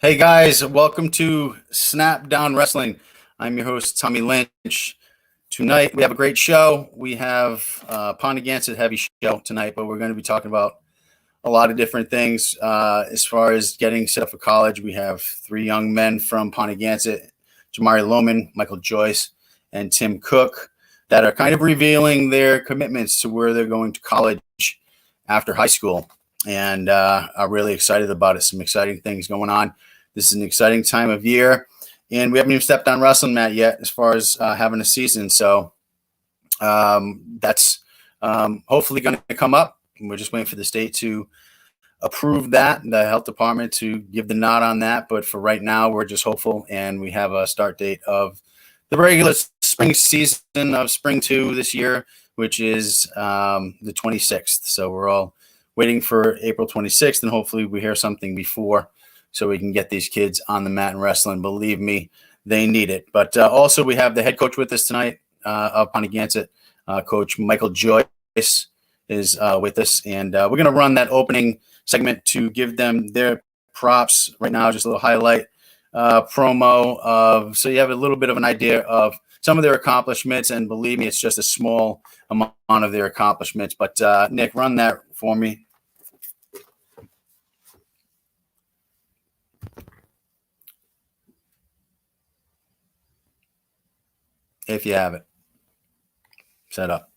Hey guys, welcome to Snap Down Wrestling. I'm your host, Tommy Lynch. Tonight we have a great show. We have Ponaganset heavy show tonight, but we're going to be talking about a lot of different things as far as getting set up for college. We have three young men from Ponaganset, Lowman, Michael Joyce, and Tim Cook, that are kind of revealing their commitments to where they're going to college after high school. And I'm really excited about it. Some exciting things going on. This is an exciting time of year, and we haven't even stepped on wrestling mat yet as far as having a season. So that's hopefully going to come up. We're just waiting for the state to approve that, the health department to give the nod on that. But for right now, we're just hopeful, and we have a start date of the regular spring season of Spring 2 this year, which is the 26th. So we're all waiting for April 26th, and hopefully we hear something before, so we can get these kids on the mat and wrestling. Believe me, they need it. But also we have the head coach with us tonight of Ponaganset. Coach Michael Joyce is with us, and we're going to run that opening segment to give them their props right now, just a little highlight promo of, so you have a little bit of an idea of some of their accomplishments. And believe me, it's just a small amount of their accomplishments. But Nick, run that for me. If you have it set up.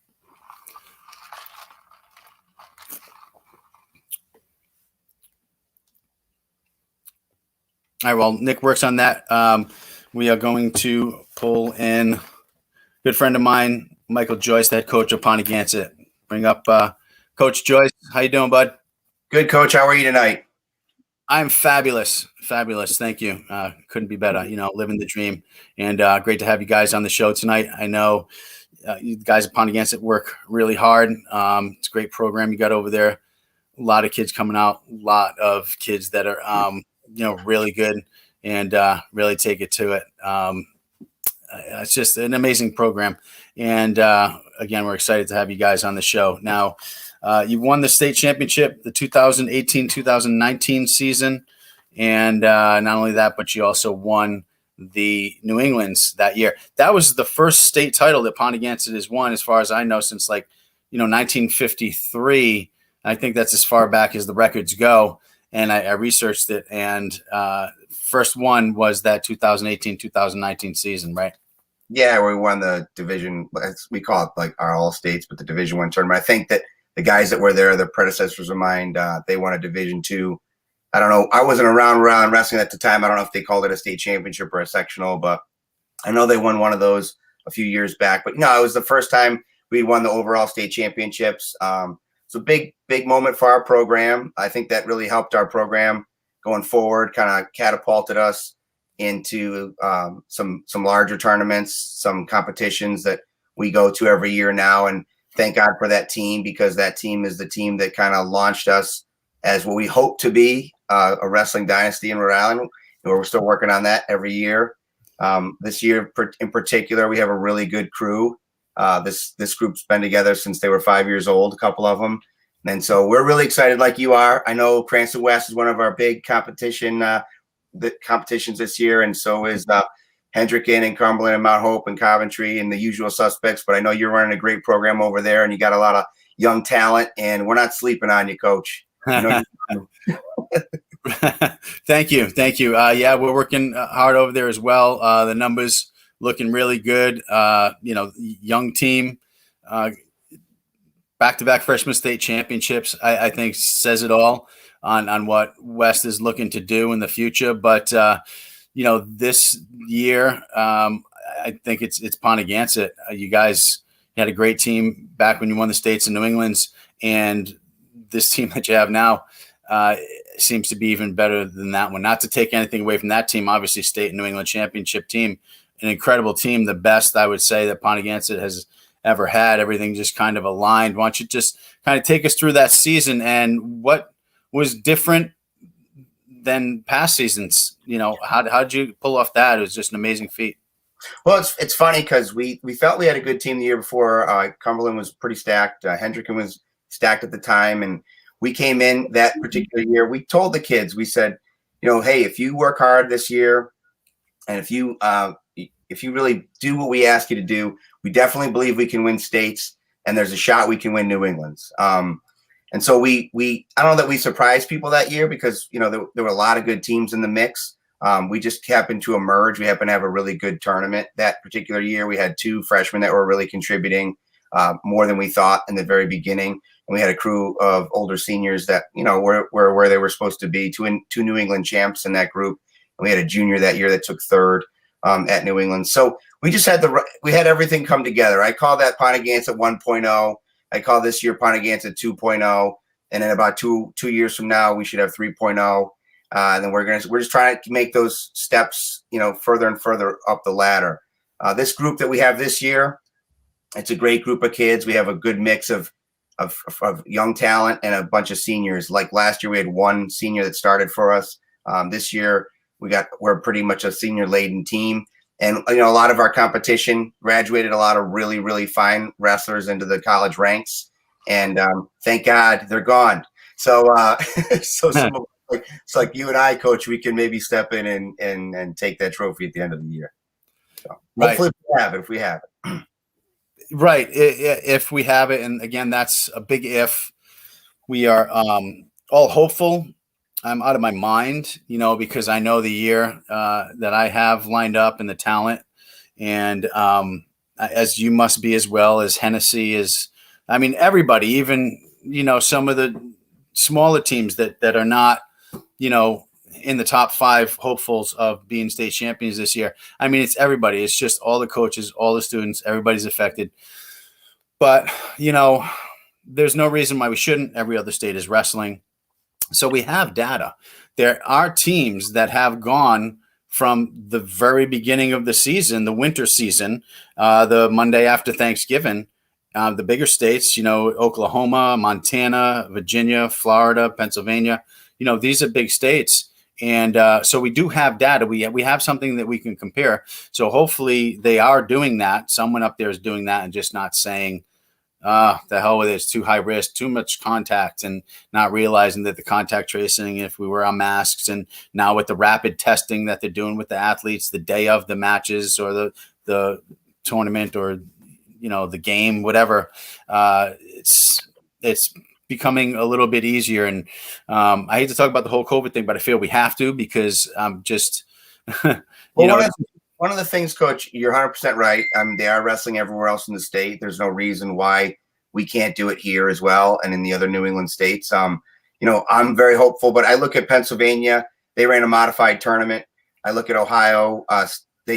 All right, well, Nick works on that. We are going to pull in a good friend of mine, Michael Joyce, the head coach of Ponaganset. Bring up Coach Joyce. How you doing, bud? Good, Coach. How are you tonight? I'm fabulous. Fabulous. Thank you. Couldn't be better, living the dream. And great to have you guys on the show tonight. I know you guys at Ponaganset work really hard. It's a great program you got over there. A lot of kids coming out, a lot of kids that are, really good and really take it to it. It's just an amazing program. And again, we're excited to have you guys on the show. Now, you won the state championship, the 2018-2019 season. And not only that, but you also won the New England's that year. That was the first state title that Ponaganset has won, as far as I know, since 1953. I think that's as far back as the records go. And I researched it, and first one was that 2018-2019 season, right? Yeah, we won the division. We call it like our all states, but the Division I tournament. I think that the guys that were there, the predecessors of mine, they won a Division II. I don't know. I wasn't around wrestling at the time. I don't know if they called it a state championship or a sectional, but I know they won one of those a few years back. But no, it was the first time we won the overall state championships. It's a big moment for our program. I think that really helped our program going forward, kind of catapulted us into some larger tournaments, some competitions that we go to every year now. And thank God for that team, because that team is the team that kind of launched us as what we hope to be, a wrestling dynasty in Rhode Island. We're still working on that every year. This year in particular, we have a really good crew. This group's been together since they were 5 years old, a couple of them. And so we're really excited like you are. I know Cranston West is one of our big competitions this year, and so is Hendricken and Cumberland and Mount Hope and Coventry and the usual suspects. But I know you're running a great program over there, and you got a lot of young talent, and we're not sleeping on you, Coach. Thank you. Yeah, we're working hard over there as well. The numbers looking really good. Young team, back-to-back freshman state championships, I think says it all on what West is looking to do in the future. But this year, I think it's Ponaganset. You guys had a great team back when you won the states in New England's, and this team that you have now seems to be even better than that one. Not to take anything away from that team, obviously state and New England championship team, an incredible team, the best I would say that Ponaganset has ever had. Everything just kind of aligned. Why don't you just kind of take us through that season and what was different than past seasons? How did you pull off that? It was just an amazing feat. Well, it's funny because we felt we had a good team the year before. Cumberland was pretty stacked. Hendricken was stacked at the time, and we came in that particular year. We told the kids, we said, hey, if you work hard this year, and if you really do what we ask you to do, we definitely believe we can win states, and there's a shot we can win New England's. And so we I don't know that we surprised people that year because there were a lot of good teams in the mix. We just happened to emerge. We happened to have a really good tournament that particular year. We had 2 freshmen that were really contributing more than we thought in the very beginning. And we had a crew of older seniors that, were where they were supposed to be, 2 New England champs in that group. And we had a junior that year that took 3rd at New England. So we just had we had everything come together. I call that Ponaganset 1.0. I call this year Ponaganset 2.0. And in about two years from now, we should have 3.0. And then we're just trying to make those steps, further and further up the ladder. This group that we have this year, it's a great group of kids. We have a good mix of young talent and a bunch of seniors. Like last year, we had 1 senior that started for us. This year, we're pretty much a senior laden team. And, a lot of our competition graduated a lot of really, really fine wrestlers into the college ranks. And thank God they're gone. So, some of it's like you and I, Coach, we can maybe step in and take that trophy at the end of the year. So Right. Hopefully if we have it. Right. If we have it. And again, that's a big if. We are all hopeful. I'm out of my mind, because I know the year that I have lined up and the talent. And as you must be as well, as Hennessy is, everybody, even, some of the smaller teams that are not, in the top 5 hopefuls of being state champions this year. It's everybody. It's just all the coaches, all the students, everybody's affected. But, there's no reason why we shouldn't. Every other state is wrestling. So we have data. There are teams that have gone from the very beginning of the season, the winter season, the Monday after Thanksgiving, the bigger states, Oklahoma, Montana, Virginia, Florida, Pennsylvania, these are big states. And so we do have data. We have something that we can compare. So hopefully they are doing that. Someone up there is doing that and just not saying, the hell with it, it's too high risk, too much contact, and not realizing that the contact tracing, if we wear our masks, and now with the rapid testing that they're doing with the athletes the day of the matches or the tournament or, the game, whatever, it's becoming a little bit easier. And I hate to talk about the whole COVID thing, but I feel we have to, because just, One of the things, Coach, you're 100% right. They are wrestling everywhere else in the state. There's no reason why we can't do it here as well and in the other New England states. I'm very hopeful, but I look at Pennsylvania. They ran a modified tournament. I look at Ohio. They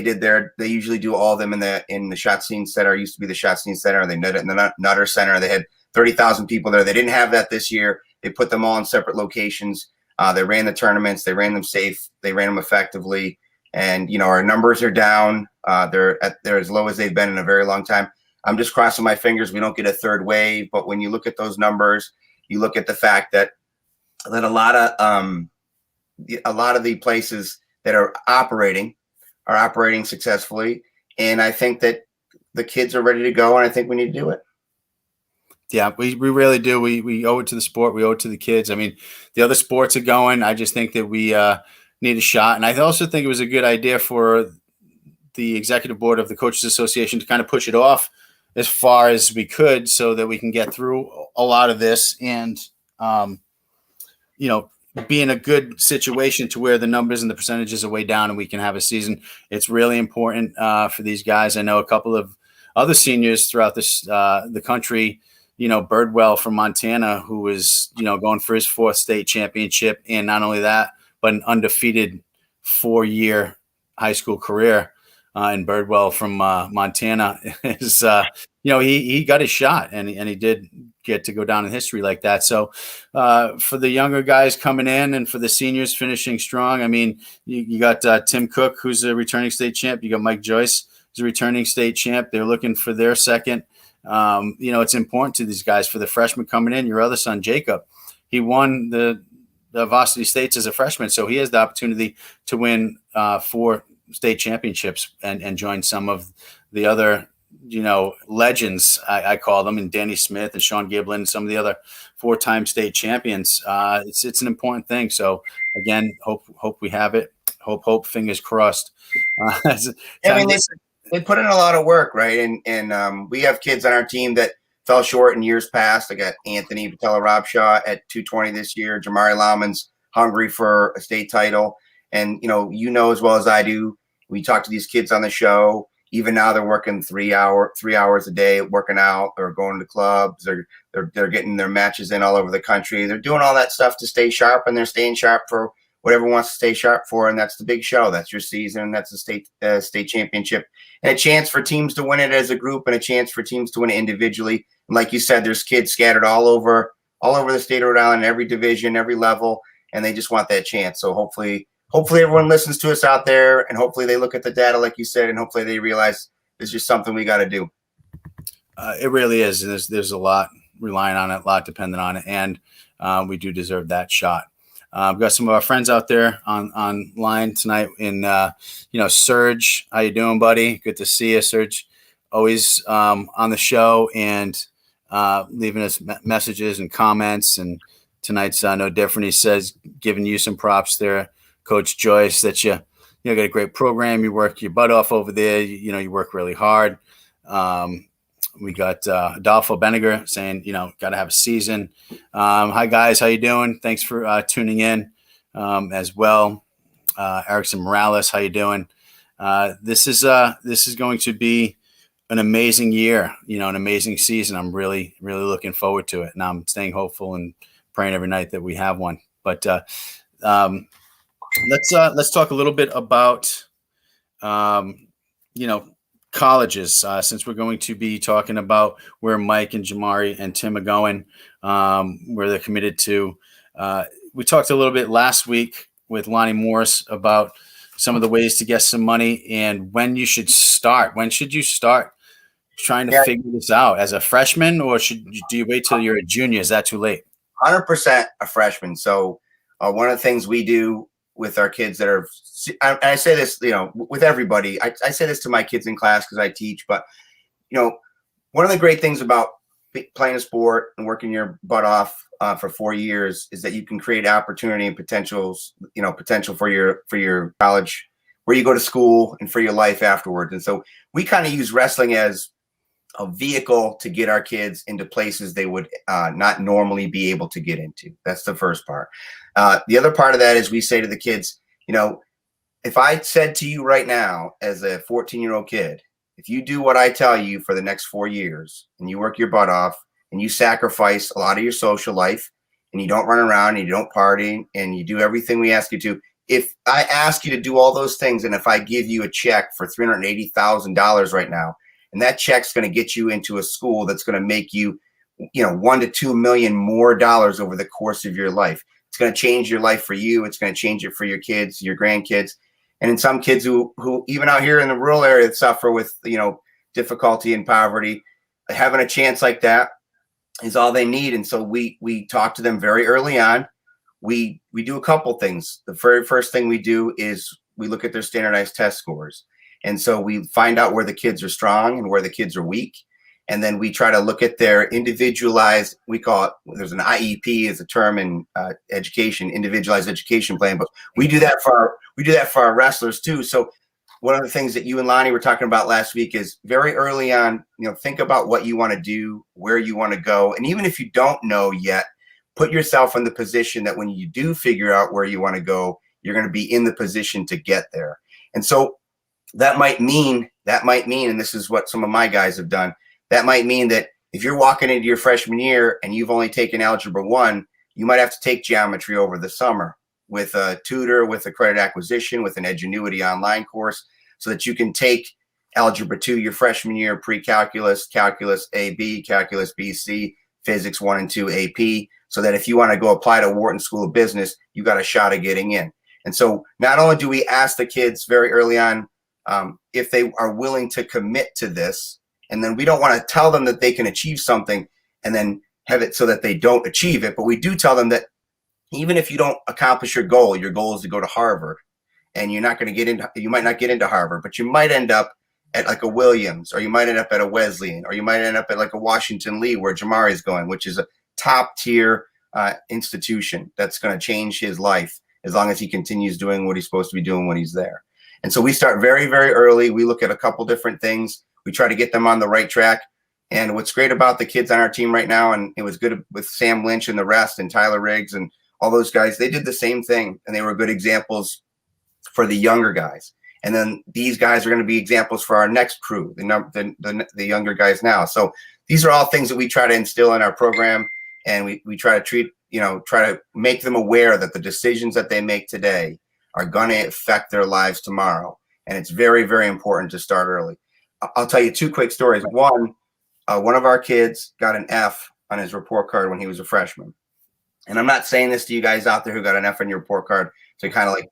usually do all of them in the Scene Center. It used to be the Scene Center. They did it in the Nutter Center. They had 30,000 people there. They didn't have that this year. They put them all in separate locations. They ran the tournaments. They ran them safe. They ran them effectively. And, our numbers are down. They're as low as they've been in a very long time. I'm just crossing my fingers we don't get a 3rd wave. But when you look at those numbers, you look at the fact that a lot of the places that are operating successfully. And I think that the kids are ready to go, and I think we need to do it. Yeah, we really do. We owe it to the sport. We owe it to the kids. The other sports are going. I just think that we need a shot. And I also think it was a good idea for the executive board of the Coaches Association to kind of push it off as far as we could so that we can get through a lot of this and, be in a good situation to where the numbers and the percentages are way down and we can have a season. It's really important for these guys. I know a couple of other seniors throughout the country, Birdwell from Montana, who was, going for his 4th state championship. And not only that, but an undefeated 4-year high school career in Birdwell from Montana is, he got his shot and he did get to go down in history like that. So for the younger guys coming in and for the seniors finishing strong, you got Tim Cook, who's a returning state champ. You got Mike Joyce, who's a returning state champ. They're looking for their 2nd. It's important to these guys. For the freshmen coming in, your other son, Jacob, he won the varsity states as a freshman. So he has the opportunity to win 4 state championships and join some of the other, legends, I call them, and Danny Smith and Sean Giblin and some of the other 4-time state champions. It's an important thing. So again, hope we have it. Hope, fingers crossed. I mean, they put in a lot of work, right? And we have kids on our team that fell short in years past. I got Anthony Patella-Robshaw at 220 this year. Jamari Lowman's hungry for a state title. And, you know as well as I do, we talk to these kids on the show. Even now they're working 3 hours a day, working out or going to clubs. They're getting their matches in all over the country. They're doing all that stuff to stay sharp, and they're staying sharp for whatever wants to stay sharp for. And that's the big show. That's your season. That's the state championship, and a chance for teams to win it as a group, and a chance for teams to win it individually. And like you said, there's kids scattered all over the state of Rhode Island, every division, every level, and they just want that chance. So hopefully everyone listens to us out there, and hopefully they look at the data, like you said, and hopefully they realize it's just something we got to do. It really is. There's a lot relying on it, a lot dependent on it, and we do deserve that shot. We've got some of our friends out there online tonight. In Serge, how you doing, buddy? Good to see you, Serge. Always on the show and leaving us messages and comments. And tonight's no different. He says, giving you some props there, Coach Joyce, that you got a great program. You work your butt off over there. You work really hard. We got Adolfo Beniger saying, got to have a season. Hi, guys. How you doing? Thanks for tuning in as well. Erickson Morales, how you doing? This is going to be an amazing year, an amazing season. I'm really, really looking forward to it. And I'm staying hopeful and praying every night that we have one. But let's talk a little bit about, colleges, since we're going to be talking about where Mike and Jamari and Tim are going, where they're committed to. We talked a little bit last week with Lonnie Morris about some of the ways to get some money and when you should start. When should you start trying to figure this out as a freshman, or do you wait till you're a junior? Is that too late? 100% a freshman. So one of the things we do with our kids that are, I say this, with everybody, I say this to my kids in class because I teach, but, one of the great things about playing a sport and working your butt off for 4 years is that you can create opportunity and potential for your college, where you go to school, and for your life afterwards. And so we kind of use wrestling as a vehicle to get our kids into places they would not normally be able to get into. That's the first part. The other part of that is we say to the kids, if I said to you right now as a 14-year-old kid, if you do what I tell you for the next 4 years and you work your butt off and you sacrifice a lot of your social life and you don't run around and you don't party and you do everything we ask you to, if I ask you to do all those things and if I give you a check for $380,000 right now, and that check's going to get you into a school that's going to make you, $1 to $2 million more dollars over the course of your life. It's going to change your life for you. It's going to change it for your kids, your grandkids. And in some kids who even out here in the rural area that suffer with, difficulty and poverty, having a chance like that is all they need. And so we talk to them very early on. We do a couple things. The very first thing we do is we look at their standardized test scores. And so we find out where the kids are strong and where the kids are weak. And then we try to look at their individualized, we call it, there's an IEP is a term in education, individualized education plan, but we do that for our wrestlers too. So one of the things that you and Lonnie were talking about last week is very early on, think about what you want to do, where you want to go. And even if you don't know yet, put yourself in the position that when you do figure out where you want to go, you're going to be in the position to get there. And so that might mean, and this is what some of my guys have done, that might mean that if you're walking into your freshman year and you've only taken Algebra 1, you might have to take geometry over the summer with a tutor, with a credit acquisition, with an Edgenuity online course, so that you can take Algebra 2 your freshman year, pre-calculus, calculus AB, calculus BC, physics 1 and 2 AP, so that if you want to go apply to Wharton School of Business, you got a shot at getting in. And so not only do we ask the kids very early on if they are willing to commit to this, and then we don't want to tell them that they can achieve something and then have it so that they don't achieve it. But we do tell them that even if you don't accomplish your goal is to go to Harvard, and you might not get into Harvard, but you might end up at like a Williams, or you might end up at a Wesleyan, or you might end up at like a Washington Lee, where Jamari is going, which is top tier institution that's going to change his life as long as he continues doing what he's supposed to be doing when he's there. And so we start very, very early. We look at a couple different things. We try to get them on the right track. And what's great about the kids on our team right now, and it was good with Sam Lynch and the rest, and Tyler Riggs and all those guys, they did the same thing, and they were good examples for the younger guys. And then these guys are going to be examples for our next crew, the younger guys now. So these are all things that we try to instill in our program, and we try to treat, try to make them aware that the decisions that they make today are going to affect their lives tomorrow. And it's very, very important to start early. I'll tell you two quick stories. One of our kids got an F on his report card when he was a freshman. And I'm not saying this to you guys out there who got an F on your report card to kind of like,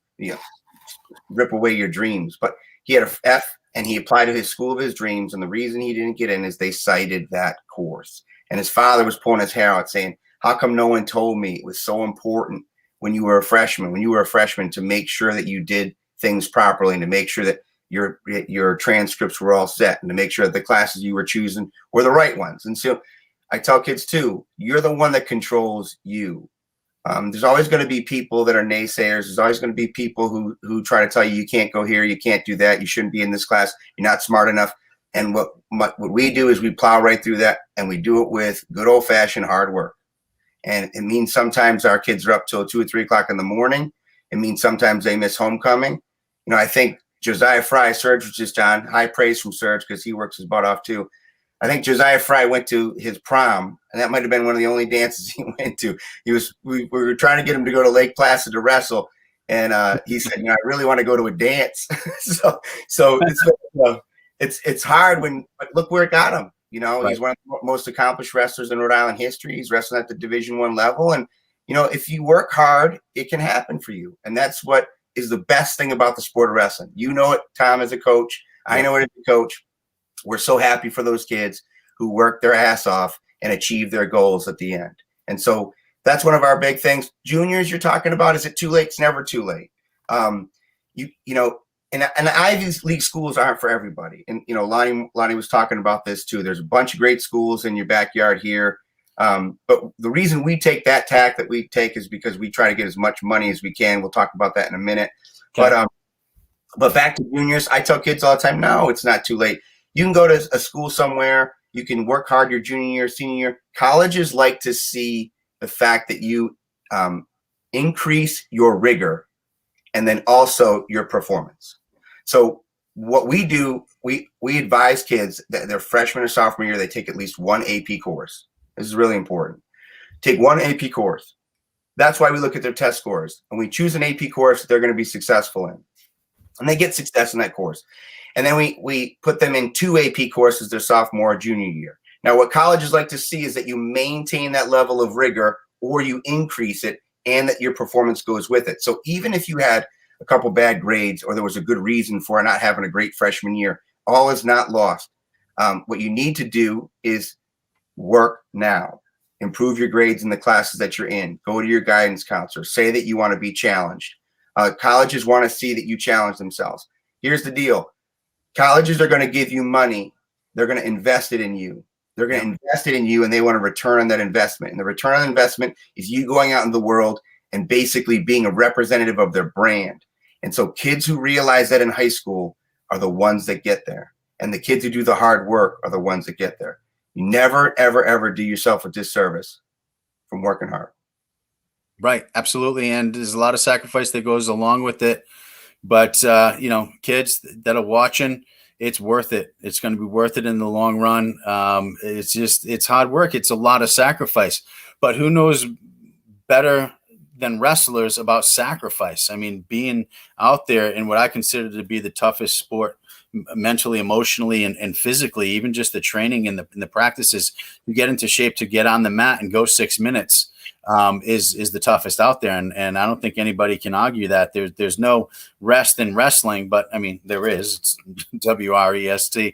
rip away your dreams. But he had an F and he applied to his school of his dreams. And the reason he didn't get in is they cited that course. And his father was pulling his hair out saying, how come no one told me it was so important when you were a freshman, to make sure that you did things properly and to make sure that your transcripts were all set and to make sure that the classes you were choosing were the right ones. And so I tell kids too, you're the one that controls you. There's always going to be people that are naysayers. There's always going to be people who try to tell you can't go here, you can't do that, you shouldn't be in this class, you're not smart enough. And what we do is we plow right through that, and we do it with good old-fashioned hard work. And it means sometimes our kids are up till 2 or 3 o'clock in the morning. It means sometimes they miss homecoming. I think Josiah Fry, Serge was just on, high praise from Serge because he works his butt off too. I think Josiah Fry went to his prom, and that might have been one of the only dances he went to. We were trying to get him to go to Lake Placid to wrestle, and he said, I really want to go to a dance. so it's hard but look where it got him. Right. He's one of the most accomplished wrestlers in Rhode Island history. He's wrestling at the Division I level, and if you work hard, it can happen for you, and that's what is the best thing about the sport of wrestling. It, Tom, as a coach. I know it as a coach. We're so happy for those kids who work their ass off and achieve their goals at the end. And so that's one of our big things. Juniors, you're talking about, is it too late? It's never too late. And the Ivy League schools aren't for everybody. And, Lonnie was talking about this too. There's a bunch of great schools in your backyard here. But the reason we take that tack that we take is because we try to get as much money as we can. We'll talk about that in a minute. Okay. But back to juniors, I tell kids all the time, no, it's not too late. You can go to a school somewhere. You can work hard your junior year, senior year. Colleges like to see the fact that you increase your rigor and then also your performance. So what we do, we advise kids that their freshman or sophomore year, they take at least one AP course. This is really important. Take one AP course. That's why we look at their test scores. And we choose an AP course that they're going to be successful in. And they get success in that course. And then we put them in 2 AP courses their sophomore or junior year. Now, what colleges like to see is that you maintain that level of rigor or you increase it and that your performance goes with it. So even if you had a couple bad grades or there was a good reason for not having a great freshman year, all is not lost. What you need to do is work now. Improve your grades in the classes that you're in. Go to your guidance counselor. Say that you want to be challenged. Colleges want to see that you challenge themselves. Here's the deal. Colleges are going to give you money. They're going to invest it in you. They're going to invest it in you, and they want a return on that investment. And the return on investment is you going out in the world and basically being a representative of their brand. And so kids who realize that in high school are the ones that get there. And the kids who do the hard work are the ones that get there. You never, ever, ever do yourself a disservice from working hard. Right. Absolutely. And there's a lot of sacrifice that goes along with it. But, kids that are watching, it's worth it. It's going to be worth it in the long run. It's hard work. It's a lot of sacrifice. But who knows better than wrestlers about sacrifice? I mean, being out there in what I consider to be the toughest sport, mentally, emotionally, and physically, even just the training and the practices, you get into shape to get on the mat and go 6 minutes. Is the toughest out there. And I don't think anybody can argue that there's no rest in wrestling, but I mean, there is. It's WRESTLING.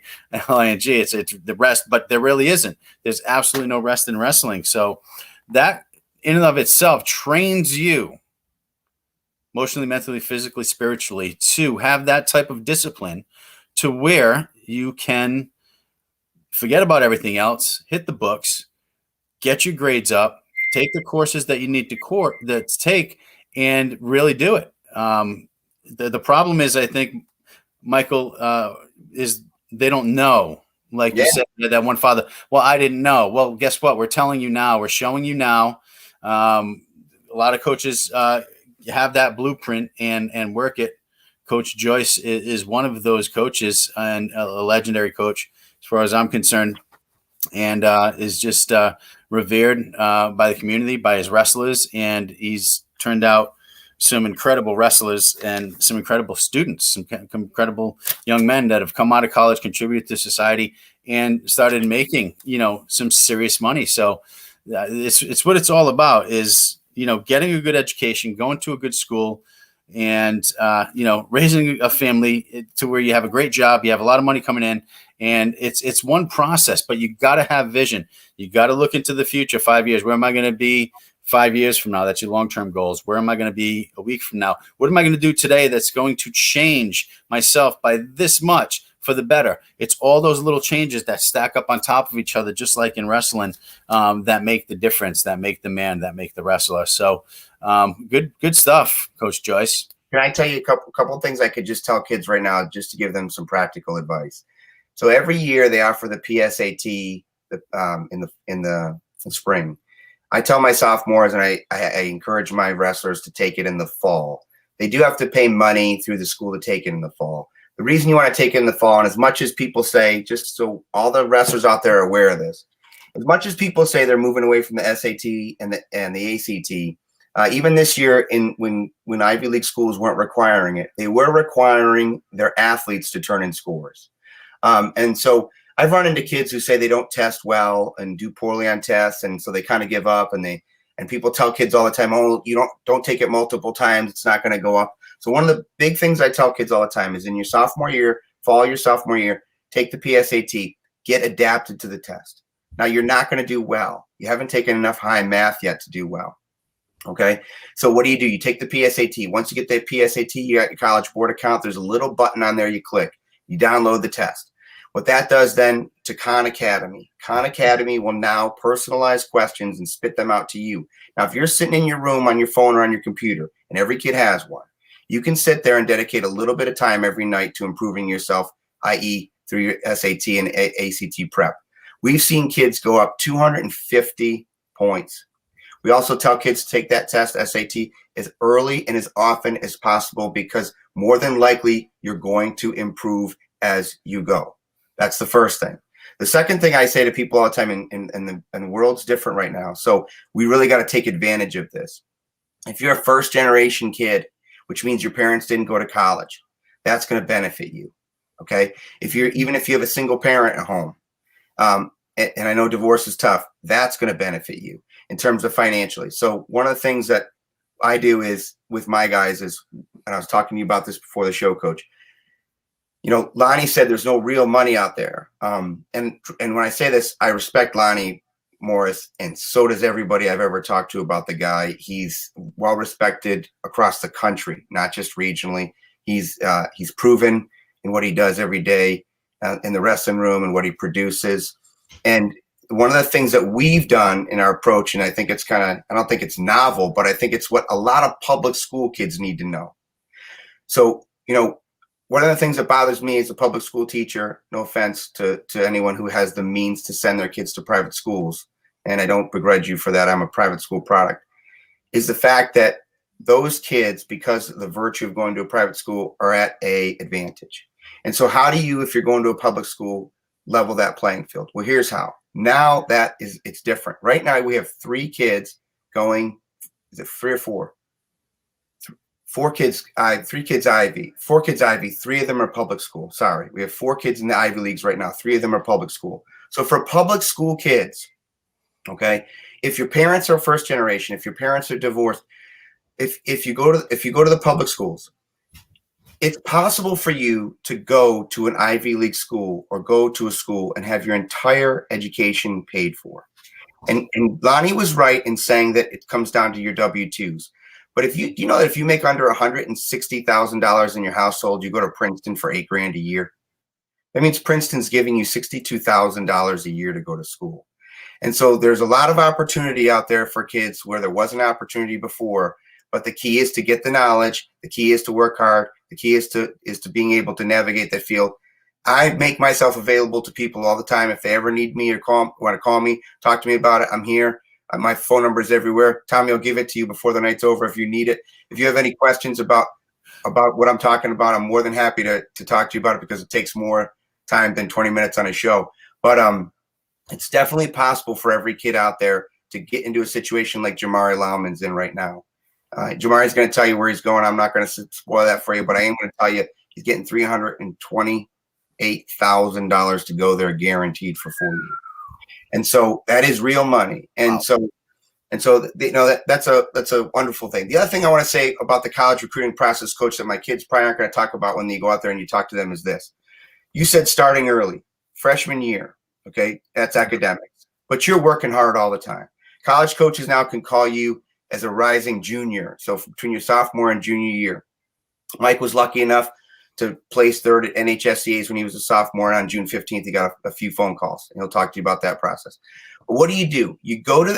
It's the rest, but there really isn't. There's absolutely no rest in wrestling. So that in and of itself trains you emotionally, mentally, physically, spiritually to have that type of discipline to where you can forget about everything else, hit the books, get your grades up, take the courses that you need to take, and really do it. The problem is, I think, Michael, is they don't know. Like you Yeah. said, that one father. Well, I didn't know. Well, guess what? We're telling you now. We're showing you now. A lot of coaches have that blueprint and work it. Coach Joyce is one of those coaches, and a legendary coach, as far as I'm concerned, and is just revered by the community, by his wrestlers, and he's turned out some incredible wrestlers and some incredible students, some incredible young men that have come out of college, contributed to society, and started making, some serious money. So it's what it's all about, is, getting a good education, going to a good school, and raising a family to where you have a great job, you have a lot of money coming in, and it's one process. But you got to have vision. You got to look into the future. 5 years, where am I going to be 5 years from now? That's your long-term goals. Where am I going to be a week from now? What am I going to do today that's going to change myself by this much for the better? It's all those little changes that stack up on top of each other, just like in wrestling, that make the difference, that make the man, that make the wrestler. So good stuff, Coach Joyce. Can I tell you a couple of things I could just tell kids right now, just to give them some practical advice? So every year they offer the PSAT in the spring. I tell my sophomores, and I encourage my wrestlers to take it in the fall. They do have to pay money through the school to take it in the fall. The reason you want to take it in the fall, and as much as people say, just so all the wrestlers out there are aware of this, as much as people say they're moving away from the SAT and the ACT, even this year, when Ivy League schools weren't requiring it, they were requiring their athletes to turn in scores. And so I've run into kids who say they don't test well and do poorly on tests, and so they kind of give up. And people tell kids all the time, "Oh, you don't take it multiple times; it's not going to go up." So one of the big things I tell kids all the time is, in your sophomore year, fall your sophomore year, take the PSAT, get adapted to the test. Now, you're not going to do well. You haven't taken enough high math yet to do well. Okay, so what do? You take the PSAT. Once you get the PSAT, you got your College Board account. There's a little button on there you click. You download the test. What that does then to Khan Academy will now personalize questions and spit them out to you. Now, if you're sitting in your room on your phone or on your computer, and every kid has one, you can sit there and dedicate a little bit of time every night to improving yourself, i.e. through your SAT and ACT prep. We've seen kids go up 250 points. We also tell kids to take that test, SAT, as early and as often as possible, because more than likely you're going to improve as you go. That's the first thing. The second thing I say to people all the time, and the world's different right now, so we really got to take advantage of this. If you're a first-generation kid, which means your parents didn't go to college, that's going to benefit you. Okay? Even if you have a single parent at home, and I know divorce is tough, that's going to benefit you in terms of financially. So one of the things that I do is with my guys is, and I was talking to you about this before the show, Coach. Lonnie said there's no real money out there. And when I say this, I respect Lonnie Morris, and so does everybody I've ever talked to about the guy. He's well respected across the country, not just regionally. He's proven in what he does every day in the wrestling room and what he produces. And one of the things that we've done in our approach, and I think it's I don't think it's novel, but I think it's what a lot of public school kids need to know. So, one of the things that bothers me as a public school teacher, no offense to anyone who has the means to send their kids to private schools, and I don't begrudge you for that, I'm a private school product, is the fact that those kids, because of the virtue of going to a private school, are at a advantage. And so how do you, if you're going to a public school, level that playing field? Well, here's how. Now it's different. Right now we have 3 kids going, is it 3 or 4? 4 kids, 3 kids Ivy, 4 kids Ivy, 3 of them are public school. Sorry, we have 4 kids in the Ivy Leagues right now. 3 of them are public school. So for public school kids, okay, if your parents are first generation, if your parents are divorced, if you go to the public schools, it's possible for you to go to an Ivy League school or go to a school and have your entire education paid for. And Lonnie was right in saying that it comes down to your W-2s. But if you know that if you make under $160,000 in your household, you go to Princeton for $8,000 a year. That means Princeton's giving you $62,000 a year to go to school. And so there's a lot of opportunity out there for kids where there wasn't opportunity before. But the key is to get the knowledge. The key is to work hard. The key is to being able to navigate that field. I make myself available to people all the time. If they ever need me or want to call me, talk to me about it, I'm here. My phone number is everywhere. Tommy will give it to you before the night's over if you need it. If you have any questions about what I'm talking about, I'm more than happy to talk to you about it, because it takes more time than 20 minutes on a show. But it's definitely possible for every kid out there to get into a situation like Jamari Lowman's in right now. Jamari's going to tell you where he's going. I'm not going to spoil that for you, but I am going to tell you he's getting $328,000 to go there, guaranteed for 4 years. And so that is real money. And wow. so that's a wonderful thing. The other thing I want to say about the college recruiting process, Coach, that my kids probably aren't going to talk about when they go out there and you talk to them is this. You said starting early, freshman year. Okay, that's academics, but you're working hard all the time. College coaches now can call you as a rising junior. So between your sophomore and junior year, Mike was lucky enough to place third at NHSCA's when he was a sophomore. And on June 15th, he got a few phone calls, and he'll talk to you about that process. But what do? You go to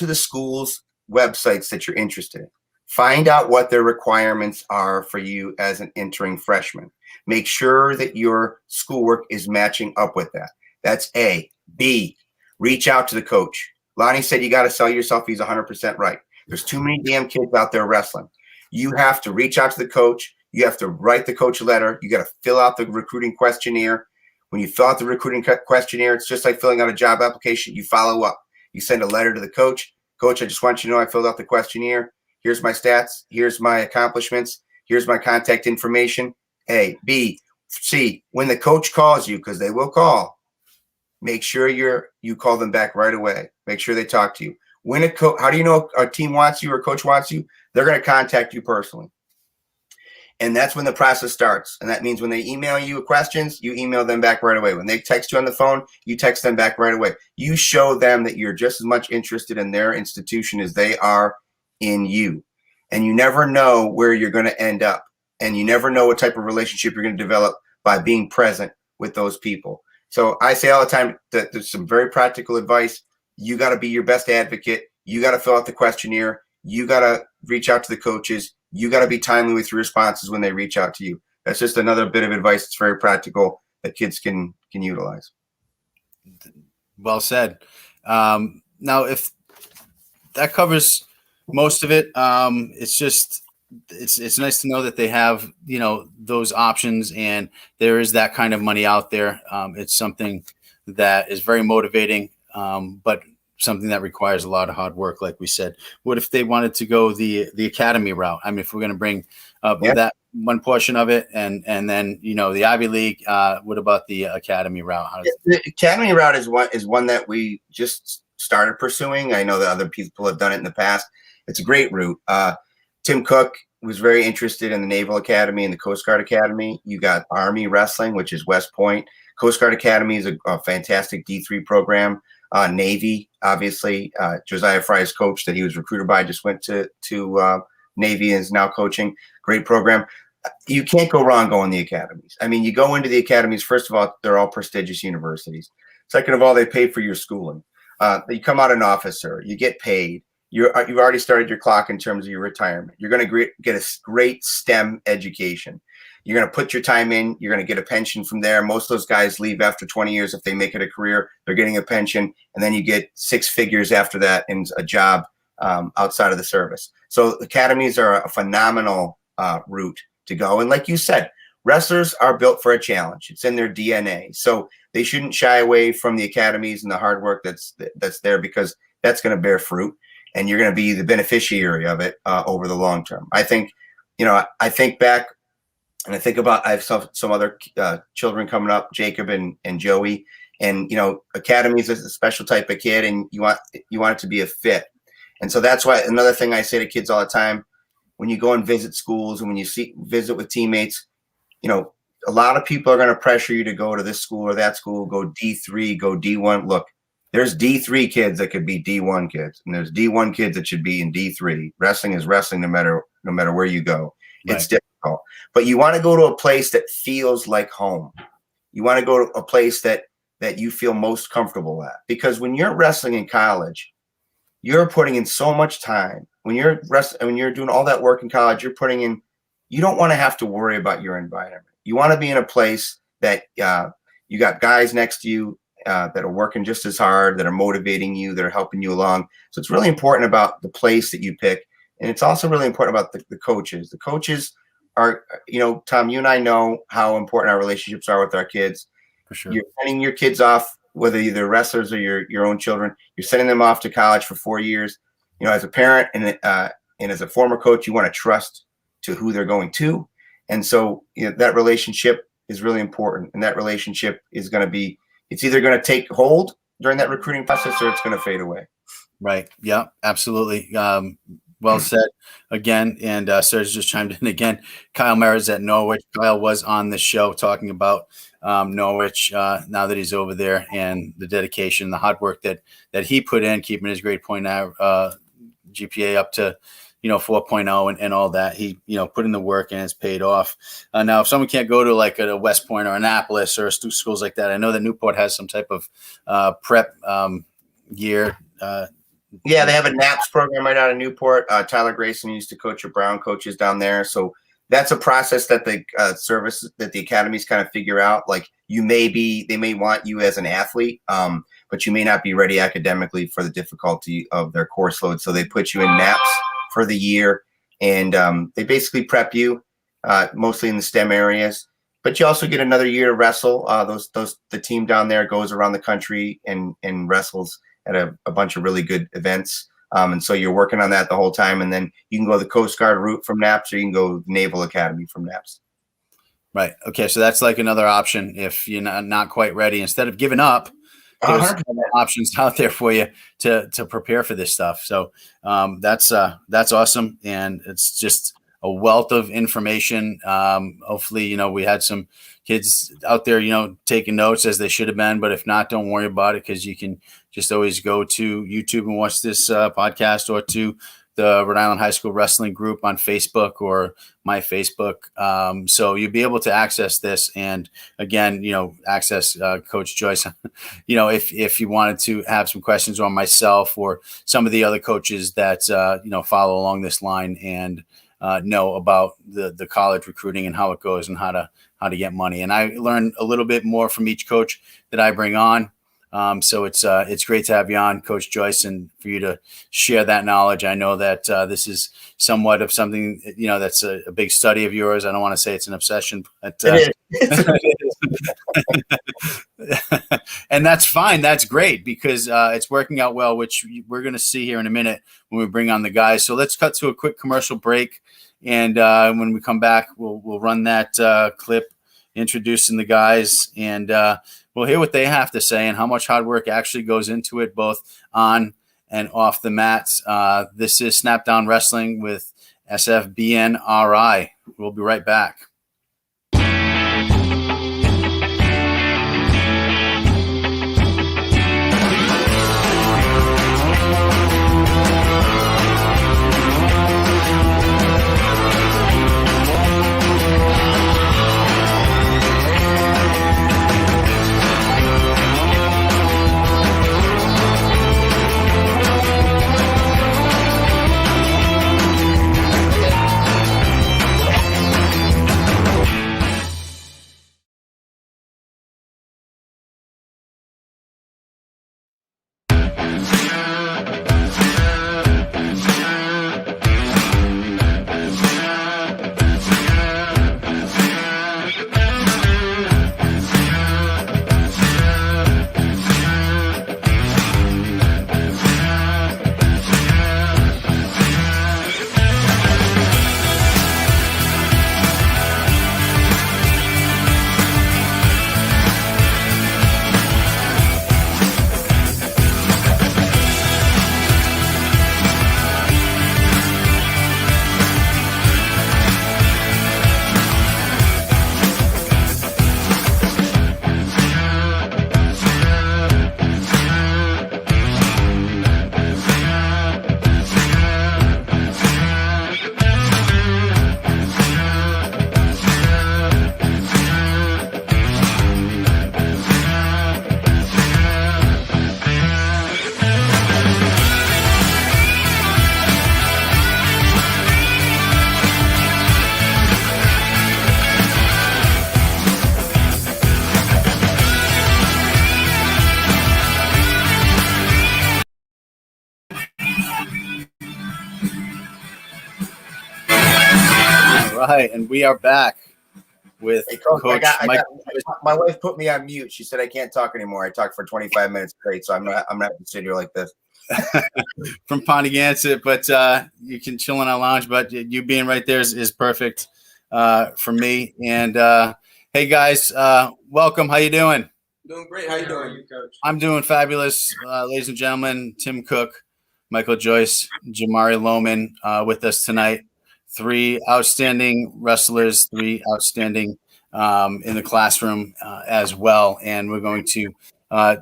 the school's websites that you're interested in. Find out what their requirements are for you as an entering freshman. Make sure that your schoolwork is matching up with that. That's A. B, reach out to the coach. Lonnie said you got to sell yourself. He's 100% right. There's too many damn kids out there wrestling. You have to reach out to the coach. You have to write the coach a letter. You got to fill out the recruiting questionnaire. When you fill out the recruiting questionnaire, it's just like filling out a job application. You follow up. You send a letter to the coach. Coach, I just want you to know I filled out the questionnaire. Here's my stats. Here's my accomplishments. Here's my contact information. A. B. C. When the coach calls you, because they will call, make sure you call them back right away. Make sure they talk to you. When how do you know a team wants you or a coach wants you? They're going to contact you personally. And that's when the process starts. And that means when they email you questions, you email them back right away. When they text you on the phone, you text them back right away. You show them that you're just as much interested in their institution as they are in you. And you never know where you're going to end up. And you never know what type of relationship you're going to develop by being present with those people. So I say all the time that there's some very practical advice. You got to be your best advocate. You got to fill out the questionnaire. You got to reach out to the coaches. You got to be timely with your responses when they reach out to you. That's just another bit of advice that's very practical that kids can utilize. Well said. Now, if that covers most of it, it's just it's nice to know that they have, those options, and there is that kind of money out there. It's something that is very motivating, but something that requires a lot of hard work, like we said. What if they wanted to go the academy route? I mean, if we're going to bring up that one portion of it, and then the Ivy League, what about the academy route? The academy route is one that we just started pursuing. I know that other people have done it in the past. It's a great route. Tim Cook was very interested in the Naval Academy and the Coast Guard Academy. You got Army Wrestling, which is West Point. Coast Guard Academy is a fantastic D3 program. Navy, obviously, Josiah Fry's coach that he was recruited by just went to Navy and is now coaching. Great program. You can't go wrong going to the academies. I mean, you go into the academies, first of all, they're all prestigious universities. Second of all, they pay for your schooling. You come out an officer, you get paid. You've already started your clock in terms of your retirement. You're going to get a great STEM education. You're going to put your time in. You're going to get a pension from there. Most of those guys leave after 20 years. If they make it a career, they're getting a pension. And then you get 6 figures after that in a job outside of the service. So academies are a phenomenal route to go. And like you said, wrestlers are built for a challenge. It's in their DNA. So they shouldn't shy away from the academies and the hard work that's there, because that's going to bear fruit. And you're going to be the beneficiary of it over the long term. I think, I think back and I think about, I have some other children coming up, Jacob and Joey, and, academies is a special type of kid, and you want it to be a fit. And so that's why another thing I say to kids all the time, when you go and visit schools and when you visit with teammates, a lot of people are going to pressure you to go to this school or that school, go D3, go D1. Look, there's D3 kids that could be D1 kids, and there's D1 kids that should be in D3. Wrestling is wrestling no matter where you go. Right. It's difficult. But you want to go to a place that feels like home. You want to go to a place that that you feel most comfortable at. Because when you're wrestling in college, you're putting in so much time. When you're doing all that work in college, you don't want to have to worry about your environment. You want to be in a place that you got guys next to you that are working just as hard, that are motivating you, that are helping you along. So it's really important about the place that you pick. And it's also really important about the coaches. The coaches are, Tom, you and I know how important our relationships are with our kids. For sure. You're sending your kids off, whether either wrestlers or your own children, you're sending them off to college for 4 years. As a parent and as a former coach, you want to trust to who they're going to. And so that relationship is really important. And that relationship is going to be, it's either going to take hold during that recruiting process or it's going to fade away. Right. Yeah, absolutely. Well said again. And Serge just chimed in again. Kyle Merritt's at Norwich. Kyle was on the show talking about Norwich now that he's over there, and the dedication, the hard work that he put in, keeping his grade point GPA up to 4.0 and all that. He put in the work and it's paid off. Now, if someone can't go to like a West Point or Annapolis or schools like that, I know that Newport has some type of prep year. Yeah, they have a NAPS program right out of Newport. Tyler Grayson used to coach your Brown coaches down there. So that's a process that the that the academies kind of figure out. Like they may want you as an athlete, but you may not be ready academically for the difficulty of their course load. So they put you in NAPS for the year, and they basically prep you mostly in the STEM areas. But you also get another year to wrestle. The team down there goes around the country and wrestles at a bunch of really good events. And so you're working on that the whole time. And then you can go the Coast Guard route from NAPS, or you can go Naval Academy from NAPS. Right. Okay. So that's like another option if you're not quite ready. Instead of giving up, there's options out there for you to prepare for this stuff. So that's awesome. And it's just a wealth of information. Hopefully, we had some kids out there, taking notes as they should have been, but if not, don't worry about it, because you can just always go to YouTube and watch this podcast, or to the Rhode Island High School Wrestling group on Facebook or my Facebook. So you'll be able to access this, and again, access Coach Joyce, if you wanted to have some questions on myself or some of the other coaches that, follow along this line and know about the college recruiting and how it goes and how to get money. And I learn a little bit more from each coach that I bring on. So it's great to have you on, Coach Joyce, and for you to share that knowledge. I know that this is somewhat of something, that's a big study of yours. I don't want to say it's an obsession, but and that's fine. That's great, because it's working out well, which we're going to see here in a minute when we bring on the guys. So let's cut to a quick commercial break. And when we come back, we'll run that clip introducing the guys, and we'll hear what they have to say and how much hard work actually goes into it, both on and off the mats. This is Snapdown Wrestling with SFBNRI. We'll be right back. right, and we are back with Hey, Coach, Coach Mike. my wife put me on mute. She said I can't talk anymore. I talked for 25 minutes straight, so I'm gonna have to sit here like this. From Ponaganset, but you can chill in our lounge. But you being right there is perfect for me. And hey, guys, welcome. How you doing? Doing great. How you doing, Coach? I'm doing fabulous, ladies and gentlemen. Tim Cook, Michael Joyce, Jamari Lowman with us tonight. 3 outstanding wrestlers, 3 outstanding in the classroom as well. And we're going to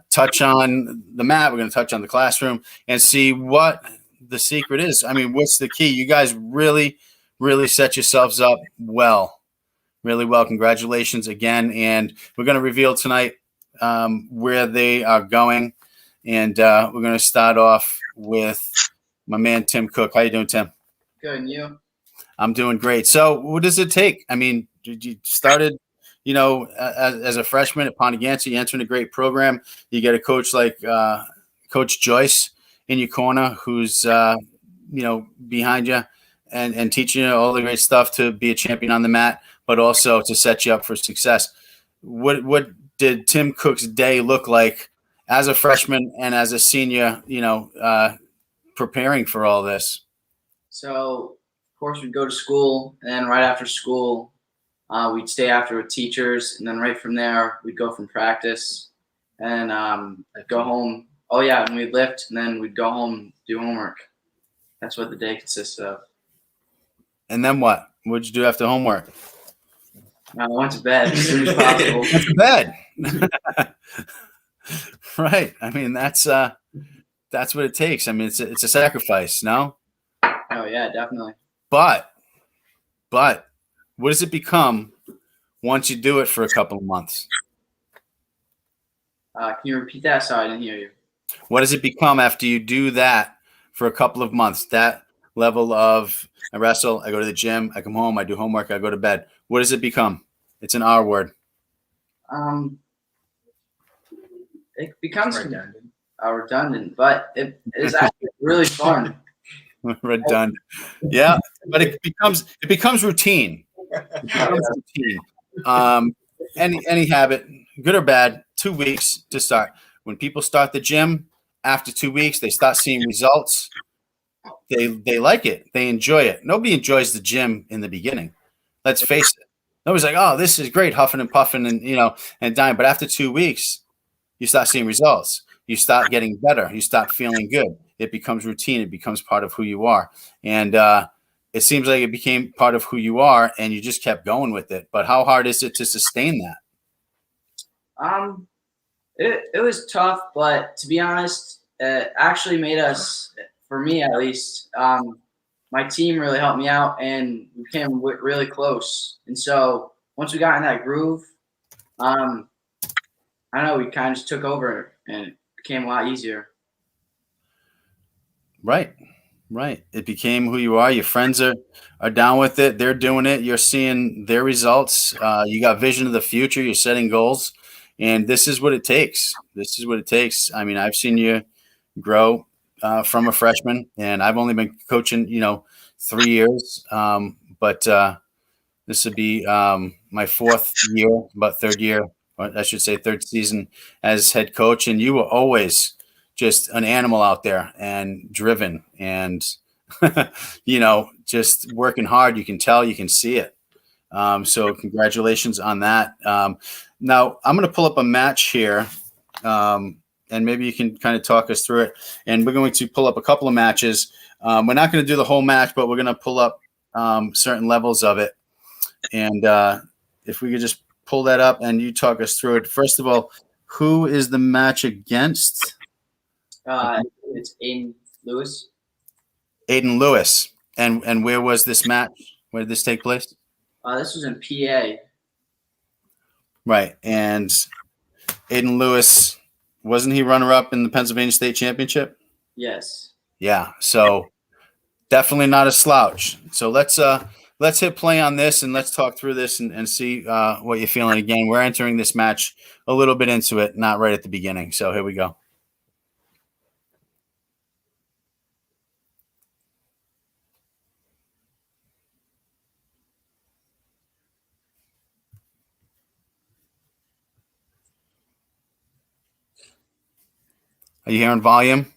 touch on the mat. We're going to touch on the classroom and see what the secret is. I mean, what's the key? You guys really, really set yourselves up well, really well. Congratulations again. And we're going to reveal tonight where they are going. And we're going to start off with my man, Tim Cook. How you doing, Tim? Good, and you? I'm doing great. So what does it take? I mean, you started, as a freshman at Ponaganset, you entered a great program. You get a coach like Coach Joyce in your corner who's, behind you and teaching you all the great stuff to be a champion on the mat, but also to set you up for success. What did Tim Cook's day look like as a freshman and as a senior, preparing for all this? So, of course, we'd go to school, and then right after school, we'd stay after with teachers, and then right from there, we'd go from practice, and I'd go home. Oh, yeah, and we'd lift, and then we'd go home, do homework. That's what the day consists of. And then what? What'd you do after homework? I went to bed as soon as possible. Went to bed. Right. I mean, that's what it takes. I mean, it's a sacrifice, no? Oh, yeah, definitely. But what does it become once you do it for a couple of months? Can you repeat that? Sorry, I didn't hear you. What does it become after you do that for a couple of months? That level of I wrestle, I go to the gym, I come home, I do homework, I go to bed. What does it become? It's an R word. It becomes redundant, but it is actually really fun. Redundant. Yeah, but it becomes routine. It becomes routine. Any habit, good or bad, 2 weeks to start. When people start the gym, after 2 weeks, they start seeing results. They like it. They enjoy it. Nobody enjoys the gym in the beginning. Let's face it. Nobody's like, oh, this is great, huffing and puffing and dying. But after 2 weeks, you start seeing results. You start getting better. You start feeling good. It becomes routine. It becomes part of who you are. And it seems like it became part of who you are, and you just kept going with it. But how hard is it to sustain that? It was tough, but to be honest, it actually made us, for me at least, my team really helped me out, and we became really close. And so once we got in that groove, I don't know, we kind of just took over, and it became a lot easier. Right. It became who you are. Your friends are down with it. They're doing it. You're seeing their results. You got vision of the future. You're setting goals. And this is what it takes. I mean, I've seen you grow from a freshman, and I've only been coaching, 3 years. But this would be my 4th year, about 3rd year, or I should say 3rd season as head coach. And you were always just an animal out there and driven and, just working hard. You can tell, you can see it. So congratulations on that. Now I'm going to pull up a match here, and maybe you can kind of talk us through it. And we're going to pull up a couple of matches. We're not going to do the whole match, but we're going to pull up certain levels of it. And if we could just pull that up and you talk us through it. First of all, who is the match against? It's Aiden Lewis. Aiden Lewis. And where was this match? Where did this take place? This was in PA. Right. And Aiden Lewis, wasn't he runner-up in the Pennsylvania State Championship? Yes. Yeah. So definitely not a slouch. So let's hit play on this and let's talk through this and see what you're feeling. Again, we're entering this match a little bit into it, not right at the beginning. So here we go. Are you hearing volume,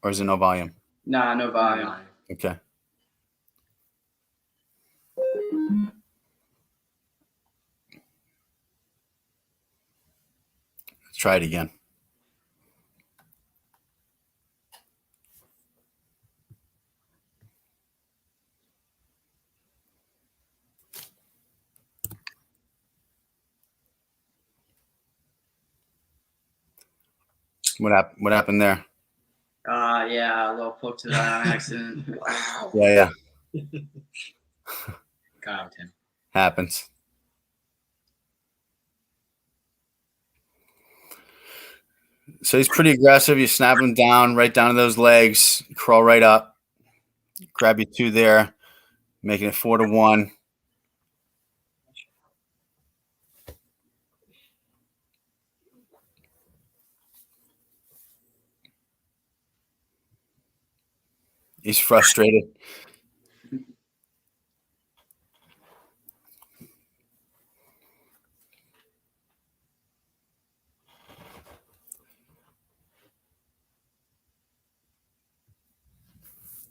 or is it no volume? Nah, no volume. Okay. Let's try it again. What happened there? Yeah, a little poke to that on accident. Wow. Yeah. Got him. Happens. So he's pretty aggressive. You snap him down, right down to those legs, crawl right up, grab your 2 there, making it 4-1. He's frustrated.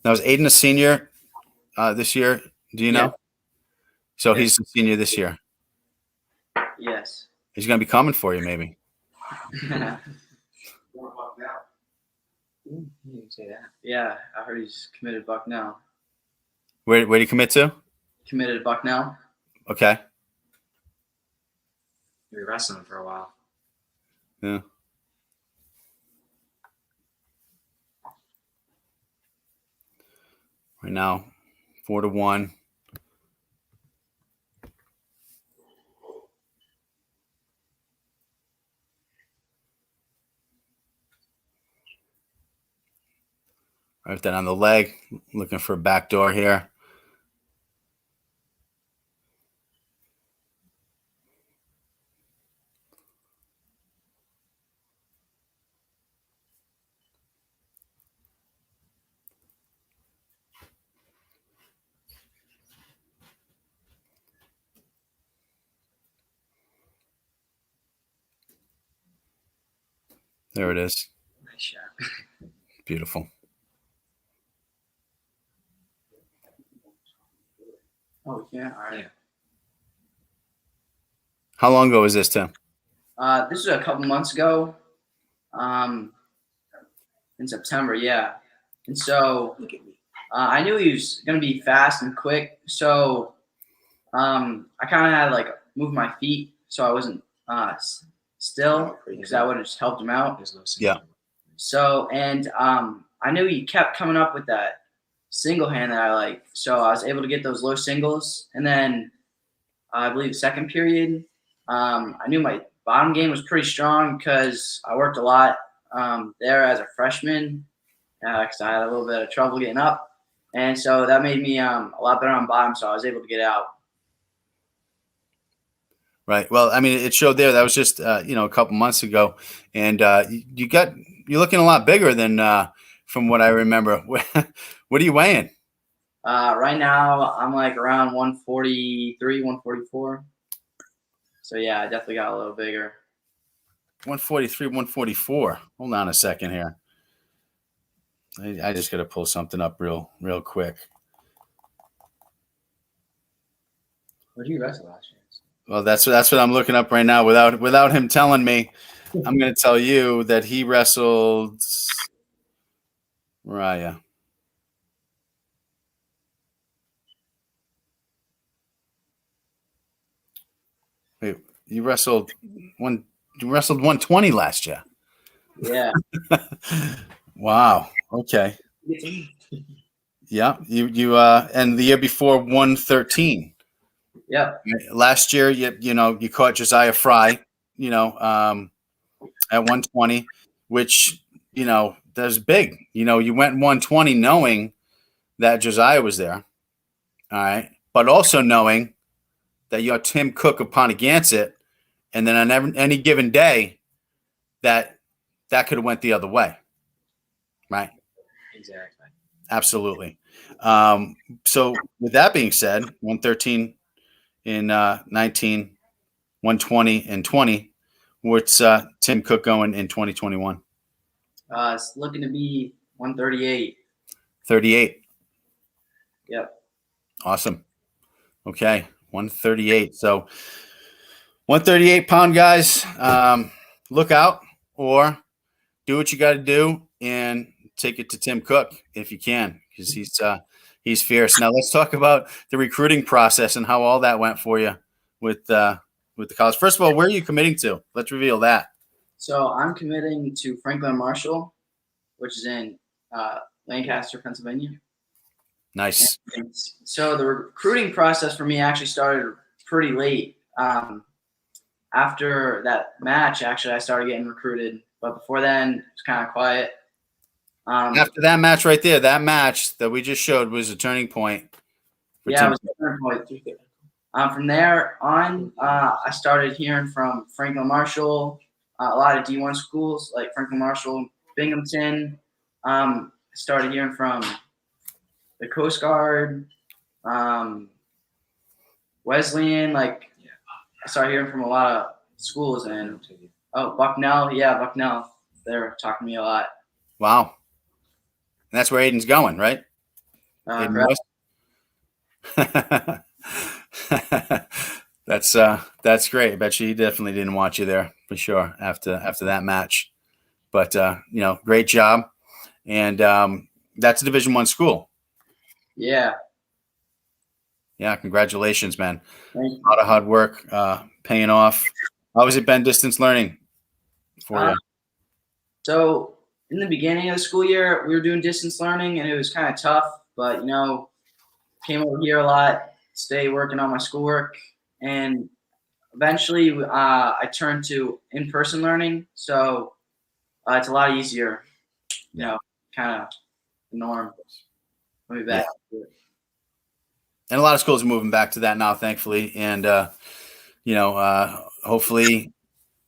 Now, is Aiden a senior this year? Do you know? So he's a senior this year. Yes. He's going to be coming for you, maybe. You didn't say that. Yeah, I heard he's committed Bucknell. Where do you commit to? Committed Bucknell. Okay. You were wrestling for a while. Yeah. Right now, 4-1. Right then on the leg, looking for a back door here. There it is. Nice shot. Beautiful. Oh, yeah. All right. Yeah. How long ago was this, Tim? This was a couple months ago. In September, yeah. And so Look at me. I knew he was going to be fast and quick. So I kind of had to like move my feet so I wasn't still, because that would have just helped him out. There's no Yeah. So, and I knew he kept coming up with that single hand that I like. So I was able to get those low singles. And then I believe second period, I knew my bottom game was pretty strong because I worked a lot there as a freshman because I had a little bit of trouble getting up. And so that made me a lot better on bottom, so I was able to get out. Right. Well, I mean, it showed there. That was just a couple months ago, and you're looking a lot bigger than from what I remember. What are you weighing? Right now, I'm like around 143, 144. So, yeah, I definitely got a little bigger. 143, 144. Hold on a second here. I just got to pull something up real quick. Where did you wrestle last year? Well, that's what I'm looking up right now. Without him telling me, I'm going to tell you that he wrestled Raya. Wait, you wrestled 120 last year. Yeah. Wow. Okay. Yeah. You and the year before 113. Yeah. Last year, you caught Josiah Fry, at 120, which, that's big. You went 120 knowing that Josiah was there. All right. But also knowing that you're Tim Cook of Ponaganset, and then on any given day that could have went the other way. Right. Exactly. Absolutely. So with that being said, 113 in 19, 120 and 20. What's Tim Cook going in 2021? It's looking to be 138. 38. Yep. Awesome. Okay, 138. So 138-pound guys, look out or do what you got to do and take it to Tim Cook if you can, because he's fierce. Now let's talk about the recruiting process and how all that went for you with the college. First of all, where are you committing to? Let's reveal that. So I'm committing to Franklin Marshall, which is in Lancaster, Pennsylvania. Nice. And so the recruiting process for me actually started pretty late. After that match, actually, I started getting recruited. But before then, it was kind of quiet. After that match right there, that match that we just showed was a turning point. Yeah, it was a turning point. From there on, I started hearing from Franklin Marshall, a lot of D1 schools like Franklin Marshall, Binghamton. I started hearing from the Coast Guard, Wesleyan. I started hearing from a lot of schools, and Bucknell. Yeah, Bucknell. They're talking to me a lot. Wow. And that's where Aiden's going, right? That's great. I bet you he definitely didn't want you there for sure after that match. But great job. And that's a Division I school. Yeah. Yeah, congratulations, man. Thank you. A lot of hard work paying off. How has it been distance learning for you? So in the beginning of the school year, we were doing distance learning, and it was kind of tough. But came over here a lot, stay working on my schoolwork, and eventually I turned to in-person learning. So it's a lot easier. Kind of the norm. Moving back. Yeah. And a lot of schools are moving back to that now, thankfully. And hopefully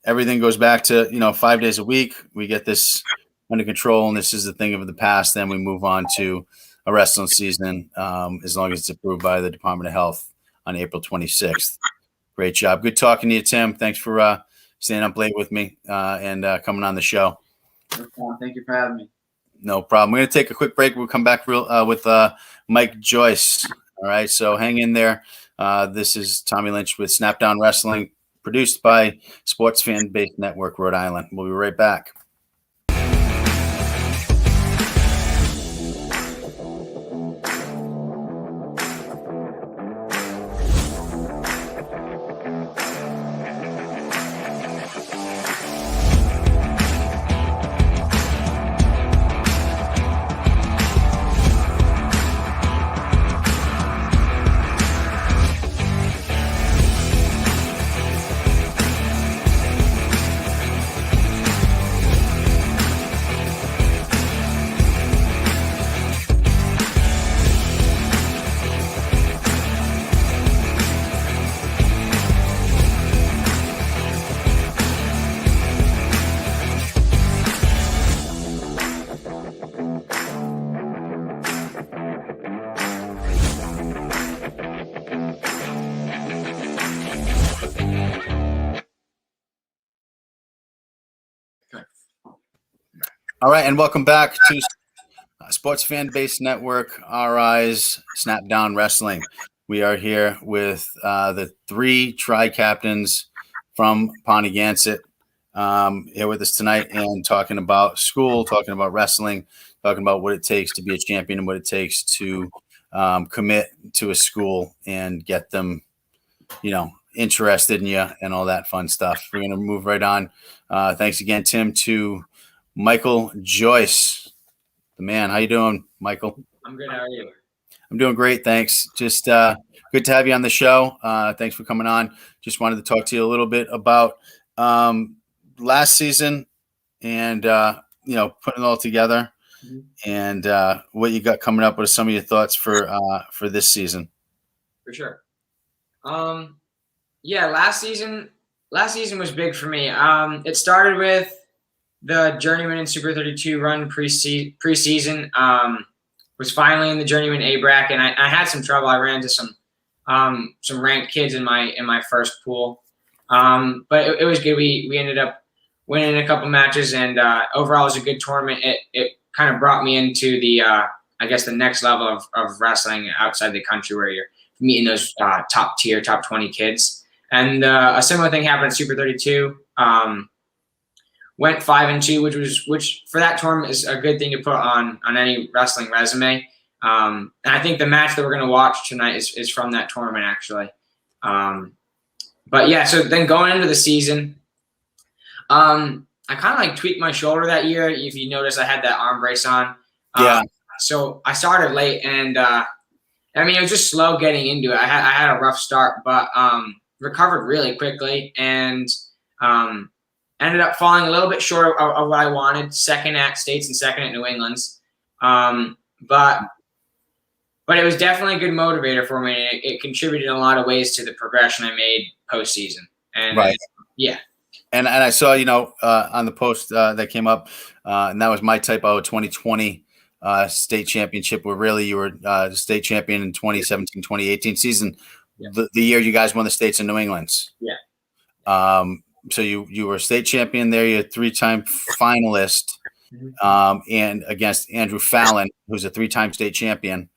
everything goes back to 5 days a week. We get this under control, and this is the thing of the past. Then we move on to a wrestling season, as long as it's approved by the Department of Health on April 26th. Great job. Good talking to you, Tim. Thanks for staying up late with me and coming on the show. No problem. Thank you for having me. No problem. We're going to take a quick break. We'll come back with Mike Joyce. All right, so hang in there. This is Tommy Lynch with Snapdown Wrestling, produced by Sports Fan Based Network, Rhode Island. We'll be right back. All right, and welcome back to Sports Fan Based Network, RI's Snapdown Wrestling. We are here with the three tri-captains from Ponaganset here with us tonight and talking about school, talking about wrestling, talking about what it takes to be a champion and what it takes to commit to a school and get them, interested in you and all that fun stuff. We're going to move right on. Thanks again, Tim, to Michael Joyce, the man. How you doing, Michael? I'm good. How are you? I'm doing great, thanks. Just good to have you on the show. Thanks for coming on. Just wanted to talk to you a little bit about last season and putting it all together, and what you got coming up. What are some of your thoughts for this season? For sure. Last season was big for me. It started with the Journeyman and Super 32 run preseason. Was finally in the Journeyman A bracket, and I had some trouble. I ran into some ranked kids in my first pool, but it was good. We ended up winning a couple matches, and overall it was a good tournament. It kind of brought me into the I guess the next level of wrestling outside the country, where you're meeting those top tier, top 20 kids. And a similar thing happened at Super 32. Went 5-2, which for that tournament is a good thing to put on any wrestling resume. And I think the match that we're going to watch tonight is from that tournament, actually. But yeah, so then going into the season, I kind of like tweaked my shoulder that year. If you notice, I had that arm brace on. Yeah. So I started late, and I mean, it was just slow getting into it. I had a rough start, but recovered really quickly, and ended up falling a little bit short of what I wanted. Second at States and second at New England's. But it was definitely a good motivator for me. It contributed in a lot of ways to the progression I made postseason. And right. Yeah. And I saw, on the post that came up, and that was my typo, 2020 state championship, where really you were state champion in 2017, 2018 season, the year you guys won the states in New England's. Yeah. So you were state champion there. You're a 3-time finalist, and against Andrew Fallon, who's a 3-time state champion.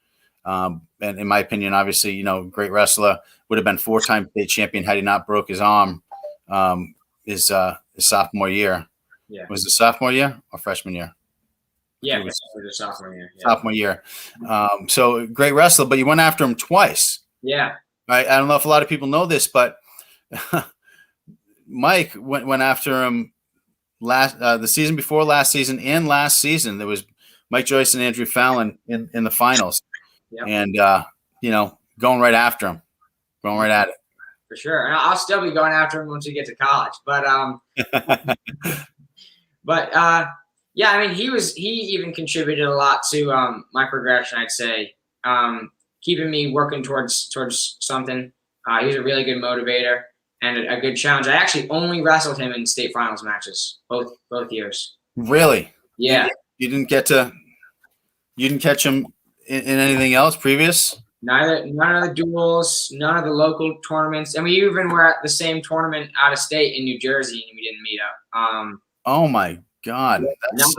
And in my opinion, obviously, great wrestler, would have been 4-time state champion had he not broke his arm his sophomore year. Yeah. Was it sophomore year or freshman year? Yeah, it was sophomore year. Yeah. Sophomore year. So great wrestler, but you went after him twice. Yeah. Right. I don't know if a lot of people know this, but Mike went after him the season before last season and last season. There was Mike Joyce and Andrew Fallon in the finals. Yep. And, going right after him, going right at it. For sure. And I'll still be going after him once we get to college. But, yeah, I mean, he even contributed a lot to my progression, I'd say, keeping me working towards something. He was a really good motivator and a good challenge. I actually only wrestled him in state finals matches, both years. Really? Yeah. You didn't catch him in anything else previous? None of the duels, none of the local tournaments, and we even were at the same tournament out of state in New Jersey, and we didn't meet up. Oh my God! That's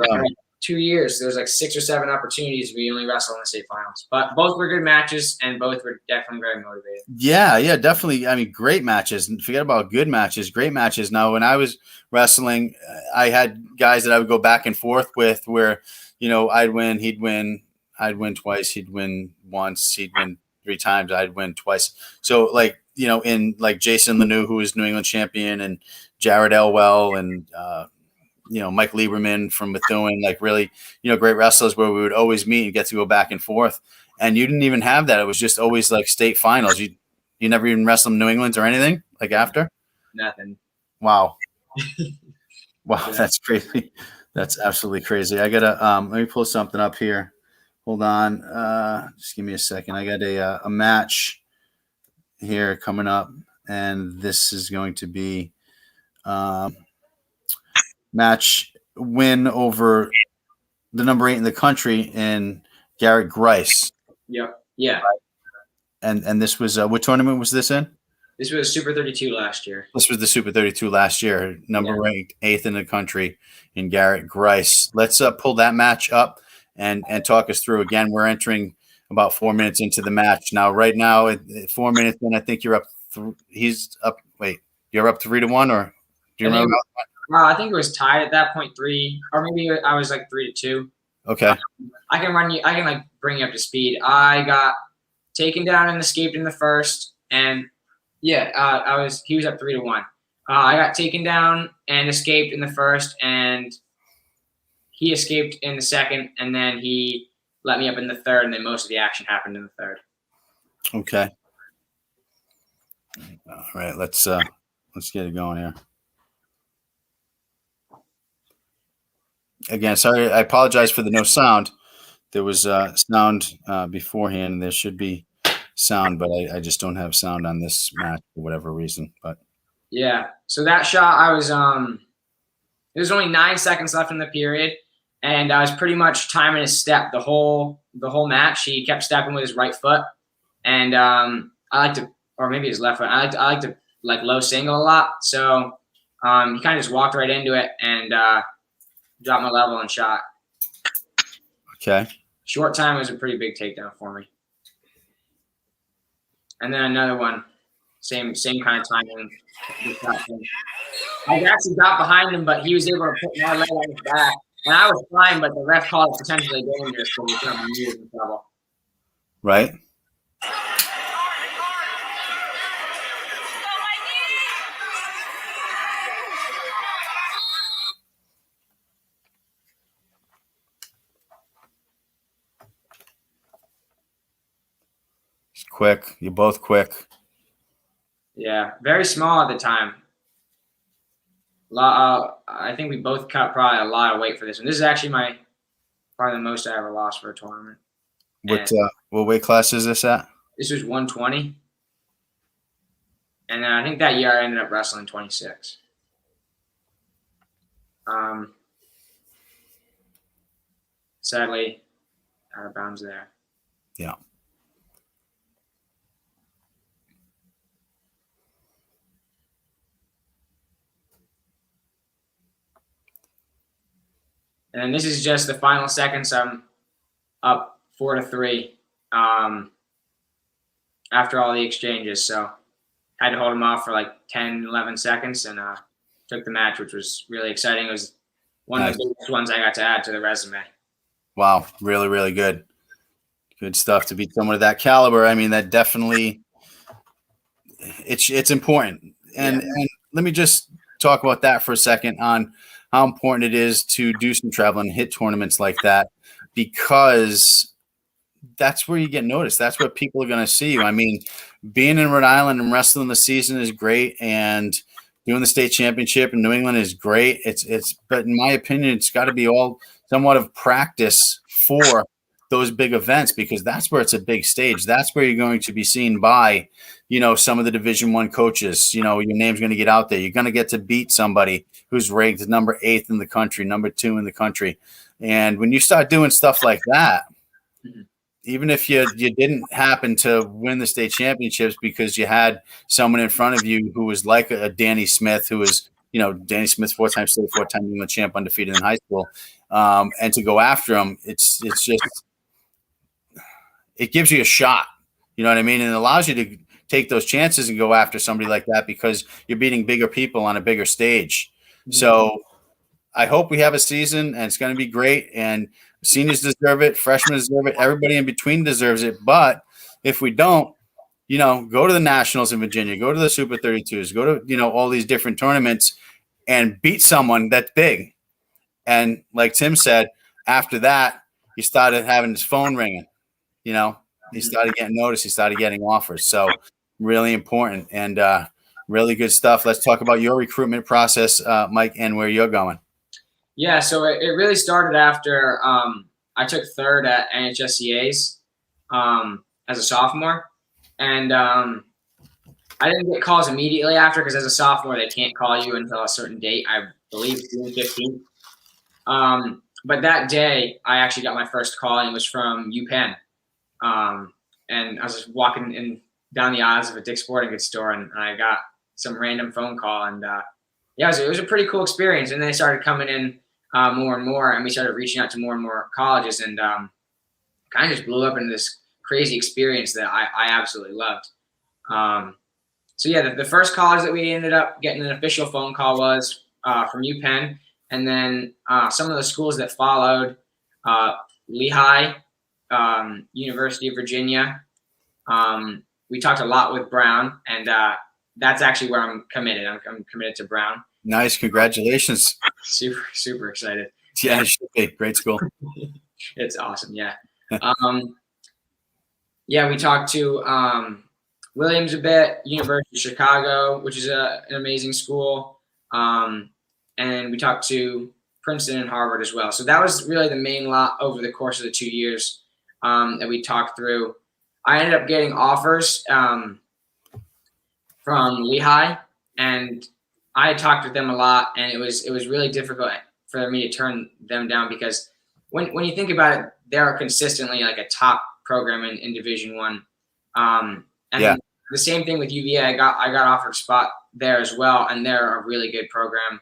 2 years. There's like 6 or 7 opportunities we only wrestled in the state finals, but both were good matches, and both were definitely very motivated. Yeah, definitely. I mean, great matches. Forget about good matches. Great matches. Now, when I was wrestling, I had guys that I would go back and forth with, where I'd win, he'd win. I'd win twice. He'd win once. He'd win 3 times. I'd win twice. So in like Jason Lanou, who was New England champion, and Jared Elwell, and Mike Lieberman from Methuen, like really, great wrestlers where we would always meet and get to go back and forth. And you didn't even have that. It was just always like state finals. You never even wrestled in New England's or anything like after? Nothing. Wow. Wow. Yeah. That's crazy. That's absolutely crazy. I gotta, let me pull something up here. Hold on. Just give me a second. I got a match here coming up, and this is going to be match win over the number 8 in the country in Garrett Grice. Yep. Yeah. And this was what tournament was this in? This was Super 32 last year. This was the Super 32 last year. Ranked 8th in the country in Garrett Grice. Let's pull that match up and talk us through. Again, we're entering about 4 minutes into the match now. Right now, at 4 minutes in, I think you're up. He's up. Wait, you're up 3-1, or do you remember? I think it was tied at that point, 3, or maybe I was like 3-2. Okay. I can bring you up to speed. I got taken down and escaped in the first, and he was up 3-1. I got taken down and escaped in the first, and he escaped in the second, and then he let me up in the third, and then most of the action happened in the third. Okay. All right, let's get it going here. Again, sorry, I apologize for the no sound. There was sound beforehand, and there should be sound, but I just don't have sound on this match for whatever reason. But yeah, so that shot, I was there was only 9 seconds left in the period, and I was pretty much timing his step the whole match. He kept stepping with his right foot, and I like to, or maybe his left foot. I like to low single a lot. So He kind of just walked right into it and dropped my level and shot. Okay. Short time was a pretty big takedown for me. And then another one, same kind of timing. I actually got behind him, but he was able to put my leg on his back. And I was fine, but the ref called it potentially dangerous, so we thought he was in trouble. Right. It's quick. You're both quick. Yeah, very small at the time. I think we both cut probably a lot of weight for this one. This is actually probably the most I ever lost for a tournament. What weight class is this at? This was 120. And then I think that year I ended up wrestling 26. Sadly, out of bounds there. Yeah. And this is just the final seconds. I'm up 4-3 after all the exchanges. So I had to hold him off for like 10, 11 seconds and took the match, which was really exciting. It was one of the biggest ones I got to add to the resume. Wow. Really, really good. Good stuff to beat someone of that caliber. I mean, that definitely it's important. And let me just talk about that for a second on how important it is to do some travel and hit tournaments like that, because that's where you get noticed. That's where people are going to see you. I mean, being in Rhode Island and wrestling the season is great, and doing the state championship in New England is great. But in my opinion, it's got to be all somewhat of practice for those big events, because that's where it's a big stage. That's where you're going to be seen by, some of the Division I coaches. Your name's going to get out there. You're going to get to beat somebody who's ranked number 8 in the country, number 2 in the country. And when you start doing stuff like that, even if you didn't happen to win the state championships because you had someone in front of you who was like a Danny Smith, who was, Danny Smith, 4-time state, 4-time New England champ, undefeated in high school, and to go after him, it's just, it gives you a shot. You know what I mean? And it allows you to take those chances and go after somebody like that because you're beating bigger people on a bigger stage. Mm-hmm. So I hope we have a season and it's going to be great. And seniors deserve it. Freshmen deserve it. Everybody in between deserves it. But if we don't, go to the Nationals in Virginia, go to the Super 32s, go to, all these different tournaments and beat someone that's big. And like Tim said, after that, he started having his phone ringing. He started getting noticed. He started getting offers. So really important and really good stuff. Let's talk about your recruitment process, Mike, and where you're going. Yeah, so it really started after I took third at NHSCA's as a sophomore. And I didn't get calls immediately after because as a sophomore, they can't call you until a certain date, I believe June 15th. But that day, I actually got my first call, and it was from UPenn. And I was just walking down the aisles of a Dick's Sporting Goods store, and I got some random phone call. And it was a pretty cool experience. And they started coming in more and more, and we started reaching out to more and more colleges, and kind of just blew up into this crazy experience that I absolutely loved. So yeah, the first college that we ended up getting an official phone call was from UPenn, and then some of the schools that followed, Lehigh, University of Virginia. We talked a lot with Brown, and that's actually where I'm committed. I'm committed to Brown. Nice, congratulations! Super, super excited. Yeah, it should be. Great school. It's awesome. Yeah. We talked to Williams a bit, University of Chicago, which is an amazing school, and we talked to Princeton and Harvard as well. So that was really the main lot over the course of the 2 years that we talked through. I ended up getting offers from Lehigh, and I had talked with them a lot, and it was really difficult for me to turn them down because when you think about it, they're consistently like a top program in Division I. the same thing with UVA. I got offered a spot there as well, and they're a really good program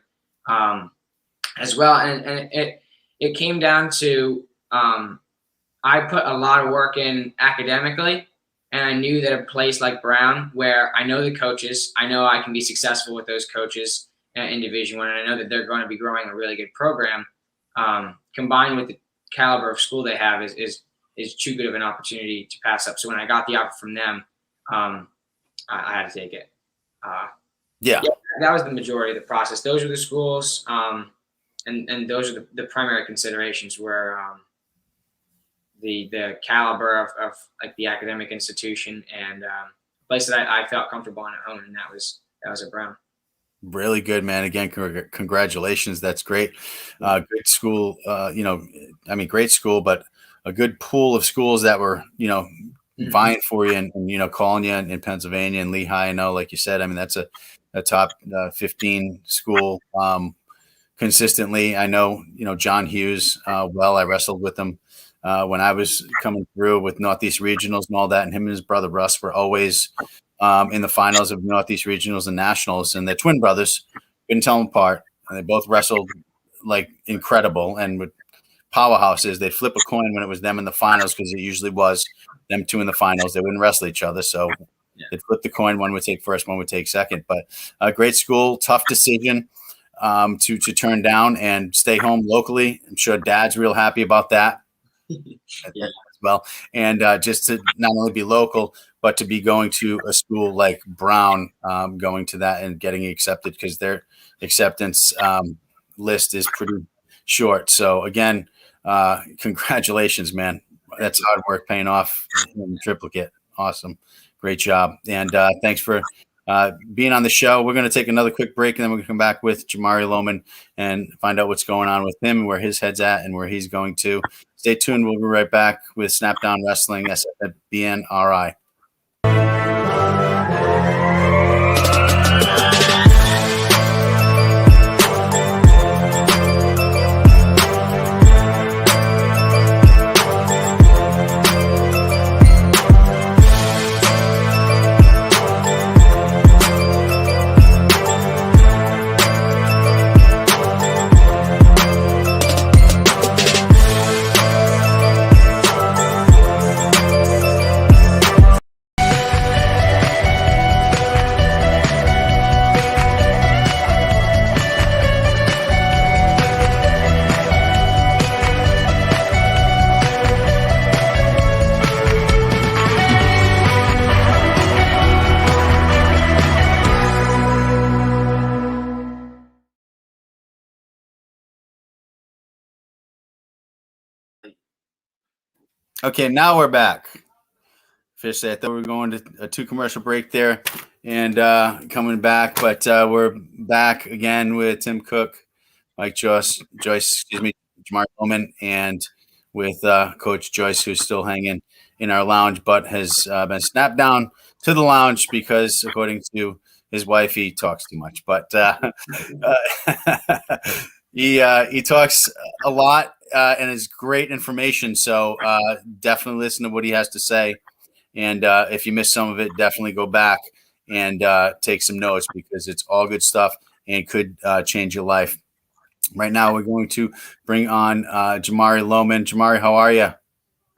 as well. And it came down to I put a lot of work in academically, and I knew that a place like Brown, where I know the coaches, I know I can be successful with those coaches in Division I, and I know that they're going to be growing a really good program, combined with the caliber of school they have is too good of an opportunity to pass up. So when I got the offer from them, I had to take it. Yeah, that was the majority of the process. Those were the schools, and those are the primary considerations were the caliber of like the academic institution and place that I felt comfortable in at home, and that was at Brown. Really good, man. Again, congratulations. That's great. Good school. Great school, but a good pool of schools that were, vying for you and calling you in Pennsylvania and Lehigh. I know, like you said, I mean, that's a top 15 school consistently. I know, John Hughes. I wrestled with him when I was coming through with Northeast Regionals and all that, and him and his brother Russ were always in the finals of Northeast Regionals and Nationals, and they're twin brothers. Couldn't tell them apart. And they both wrestled like incredible, and with powerhouses, they'd flip a coin when it was them in the finals because it usually was them two in the finals. They wouldn't wrestle each other, so they'd flip the coin. One would take first, one would take second. But a great school, tough decision to turn down and stay home locally. I'm sure Dad's real happy about that. As well, and just to not only be local, but to be going to a school like Brown, going to that and getting accepted, because their acceptance list is pretty short. So again, congratulations, man. That's hard work paying off in triplicate. Awesome. Great job. And thanks for being on the show. We're going to take another quick break, and then we're going to come back with Jamari Lowman and find out what's going on with him, where his head's at, and where he's going to. Stay tuned. We'll be right back with Snapdown Wrestling, SFBNRI. Okay, now we're back. Officially, I thought we were going to a 2 commercial break there and coming back, but we're back again with Tim Cook, Mike Joyce, Jamari Lowman, and with Coach Joyce, who's still hanging in our lounge, but has been snapped down to the lounge because, according to his wife, he talks too much. But he talks a lot. And it's great information. So definitely listen to what he has to say. And if you missed some of it, definitely go back and take some notes, because it's all good stuff and could change your life. Right now, we're going to bring on Jamari Lowman. Jamari, how are you?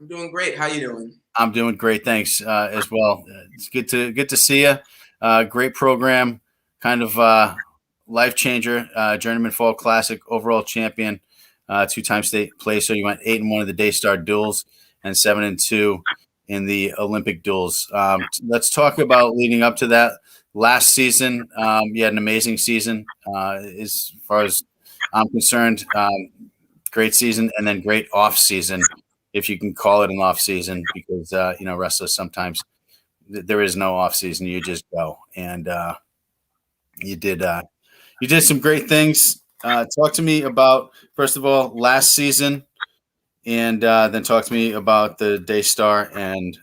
I'm doing great. How you doing? I'm doing great. Thanks as well. It's good to see you. Great program, kind of life changer, Journeyman Fall Classic overall champion. 2-time state placer. You went 8-1 of the Daystar duels and 7-2 in the Olympic duels. Let's talk about leading up to that last season. You had an amazing season, as far as I'm concerned. Great season, and then great off season, if you can call it an off season, because wrestlers sometimes there is no off season. You just go, and you did some great things. Talk to me about, first of all, last season, and then talk to me about the Daystar and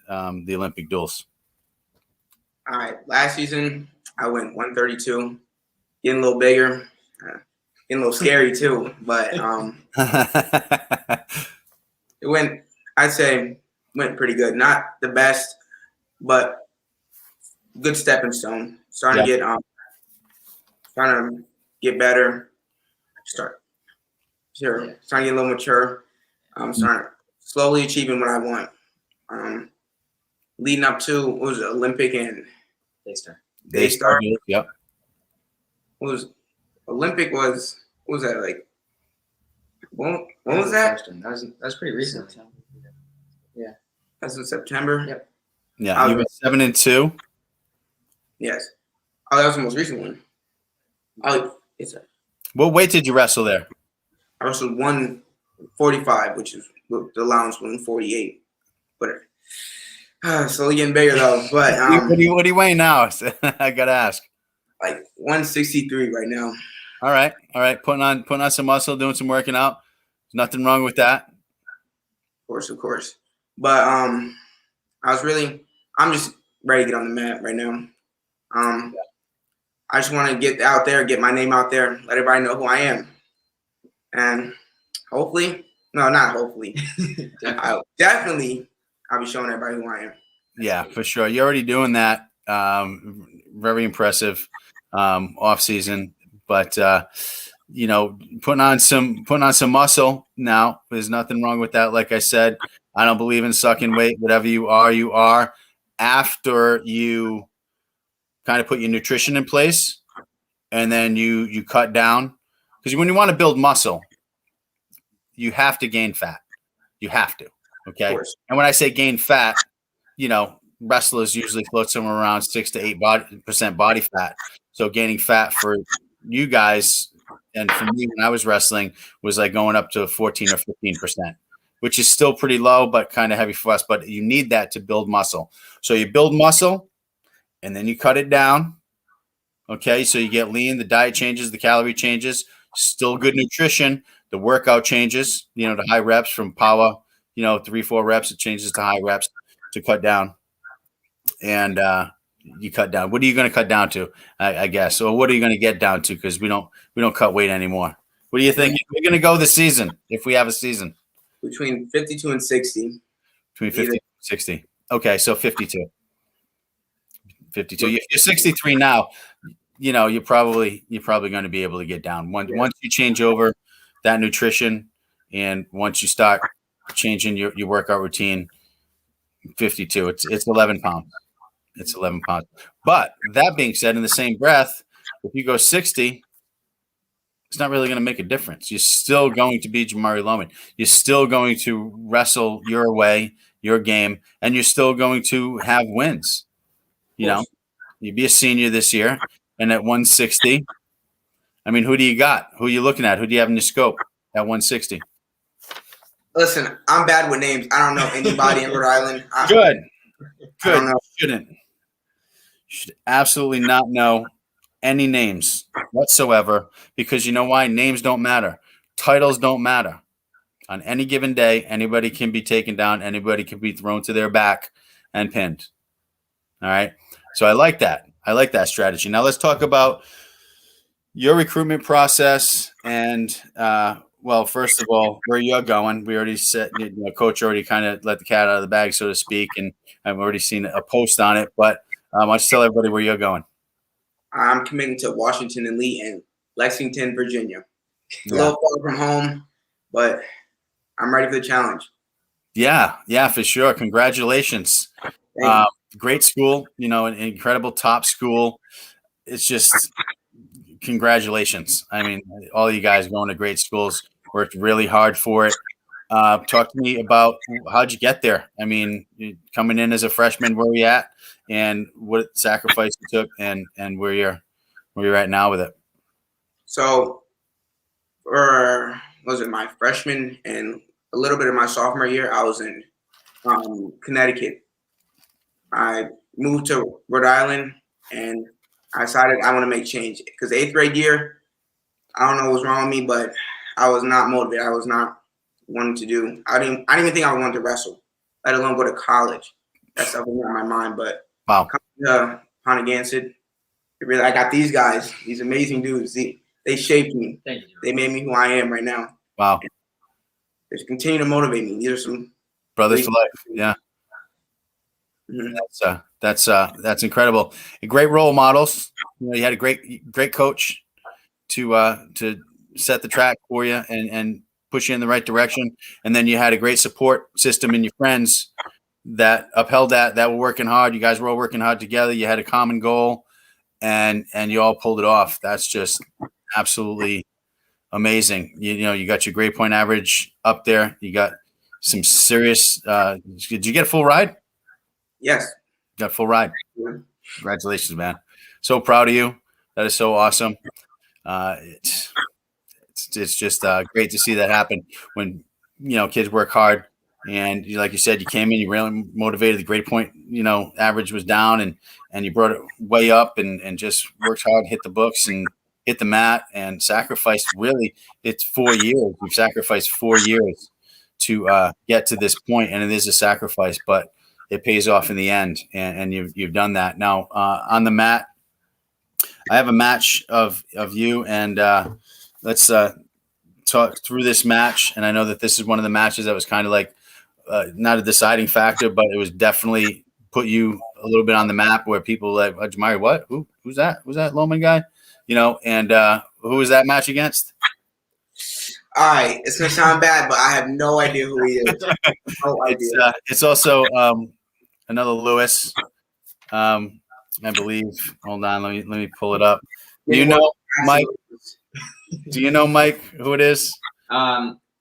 the Olympic duels. All right. Last season, I went 132, getting a little bigger, getting a little scary too. But it went pretty good. Not the best, but good stepping stone. Starting to get better. Starting to get a little mature. Starting slowly achieving what I want. Leading up to what was it, Olympic and Daystar. Yep. What was Olympic was what was that like? When was that? That was pretty recent. Yeah. That's in September. Yep. Yeah, you were 7-2. Yes. Oh, that was the most recent one. Oh, What weight did you wrestle there? I wrestled 145, which is the allowance 148. But slowly getting bigger though. But what are you weighing now? I gotta ask. Like 163 right now. All right. Putting on some muscle, doing some working out. There's nothing wrong with that. Of course. But I'm just ready to get on the mat right now. I just want to get out there, get my name out there, let everybody know who I am. And not hopefully. I'll be showing everybody who I am. Yeah, for sure. You're already doing that. Very impressive off season, but putting on some muscle now. There's nothing wrong with that. Like I said, I don't believe in sucking weight. Whatever you are. After you kind of put your nutrition in place, and then you cut down, because when you want to build muscle, you have to gain fat. You have to. Okay. And when I say gain fat, wrestlers usually float somewhere around 6 to 8% body fat. So gaining fat for you guys and for me when I was wrestling was like going up to 14 or 15%, which is still pretty low, but kind of heavy for us. But you need that to build muscle. So you build muscle and then you cut it down. Okay. So you get lean, the diet changes, the calorie changes, still good nutrition. The workout changes, to high reps from power, 3-4 reps, it changes to high reps to cut down. And you cut down. What are you going to cut down to, I guess? Or what are you going to get down to? Because we don't cut weight anymore. What do you think we're going to go this season, if we have a season? Between 52 and 60. Between 50 and 60. Okay, so 52. 52. You're 63 now. You're probably going to be able to get down. Once you change over that nutrition, and once you start changing your workout routine, 52. It's 11 pounds. It's 11 pounds. But that being said, in the same breath, if you go 60, it's not really going to make a difference. You're still going to be Jamari Lowman. You're still going to wrestle your way, your game, and you're still going to have wins. You'd be a senior this year, and at 160, I mean, who do you got? Who are you looking at? Who do you have in your scope at 160? Listen, I'm bad with names. I don't know anybody in Rhode Island. Good. You shouldn't. You should absolutely not know any names whatsoever, because you know why? Names don't matter. Titles don't matter. On any given day, anybody can be taken down. Anybody can be thrown to their back and pinned. All right. So I like that. I like that strategy. Now let's talk about your recruitment process and, first of all, where you're going. We already said, Coach already kind of let the cat out of the bag, so to speak, and I've already seen a post on it. But why don't you tell everybody where you're going? I'm committing to Washington and Lee and Lexington, Virginia. Yeah. A little far from home, but I'm ready for the challenge. Yeah, for sure. Congratulations. Great school, an incredible top school. It's just congratulations. I mean, all you guys going to great schools, worked really hard for it. Talk to me about how'd you get there? I mean, coming in as a freshman, where you at, and what sacrifice you took, and where you're at now with it. So, my freshman and a little bit of my sophomore year, I was in Connecticut. I moved to Rhode Island, and I decided I want to make change, because the 8th grade year, I don't know what was wrong with me, but I was not motivated. I was not wanting to do. I didn't even think I wanted to wrestle, let alone go to college. That stuff was not in my mind. But wow, coming to Ponaganset, I got these guys, these amazing dudes. They shaped me. Thank you. They made me who I am right now. Wow. They continue to motivate me. These are some brothers for life. Yeah. Mhm. That's incredible. Great role models. You had a great coach to set the track for you and push you in the right direction. And then you had a great support system in your friends that upheld that were working hard. You guys were all working hard together. You had a common goal, and you all pulled it off. That's just absolutely amazing. You got your grade point average up there. You got some serious. Did you get a full ride? Yes. Got a full ride. Yeah. Congratulations, man. So proud of you. That is so awesome. It's just great to see that happen when kids work hard. And like you said, you came in, you really motivated. The grade point average was down, and you brought it way up, and just worked hard, hit the books and hit the mat, and sacrificed. Really, it's 4 years. You've sacrificed 4 years to get to this point, and it is a sacrifice, but it pays off in the end. And you've done that. Now on the mat, I have a match of you, and let's talk through this match. And I know that this is one of the matches that was kind of like not a deciding factor, but it was definitely put you a little bit on the map where people like, Jamari, what? Who's that? Who's that Lowman guy? And who was that match against? All right, it's gonna sound bad, but I have no idea who he is. No idea. It's also another Lewis, I believe. Hold on, let me pull it up. Do you know Mike? Do you know Mike? Who it is?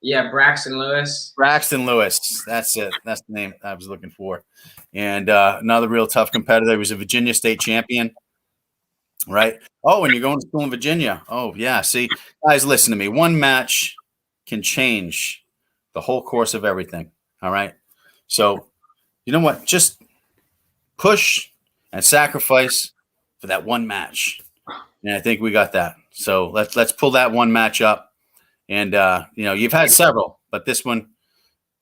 Yeah, Braxton Lewis. Braxton Lewis. That's it. That's the name I was looking for. And another real tough competitor. He was a Virginia State champion. Right. Oh, and you're going to school in Virginia. Oh, yeah. See, guys, listen to me. One match can change the whole course of everything. All right. So, you know what? Just push and sacrifice for that one match. And I think we got that. So let's pull that one match up. And you've had several, but this one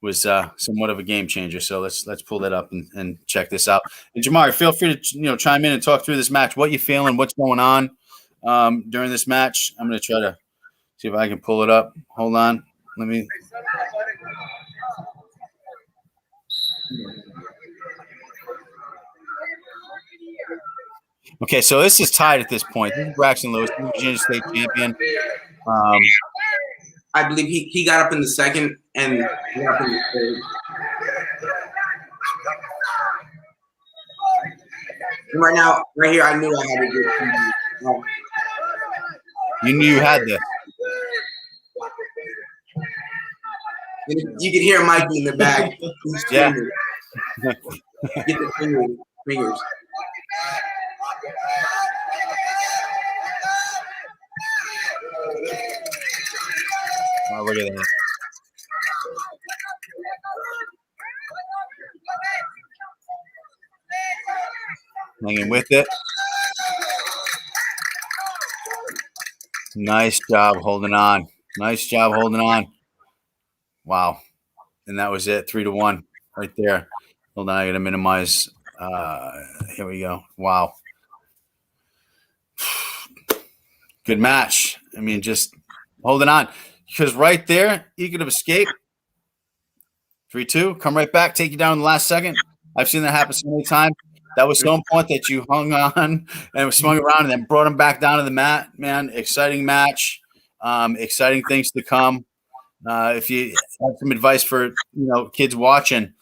was somewhat of a game changer. So let's pull that up and check this out. And Jamari, feel free to chime in and talk through this match. What you feeling? What's going on during this match? I'm going to try to see if I can pull it up. Hold on. Let me. Okay, so this is tied at this point. This is Braxton Lewis, Virginia State champion. I believe he got up in the second and got up in the third. And right now, right here, I knew I had to do it. You knew you had this. You could hear Mikey in the back. Yeah. Get the fingers. Oh, look at that. Hanging with it. Nice job holding on. Nice job holding on. Wow. And that was it. 3-1 right there. Hold on. I got to minimize. Here we go. Wow. Good match. I mean, just holding on. Because right there, you could have escaped. 3-2. Come right back. Take you down in the last second. I've seen that happen so many times. That was so important that you hung on and swung around and then brought him back down to the mat. Man, exciting match. Exciting things to come. If you have some advice for kids watching,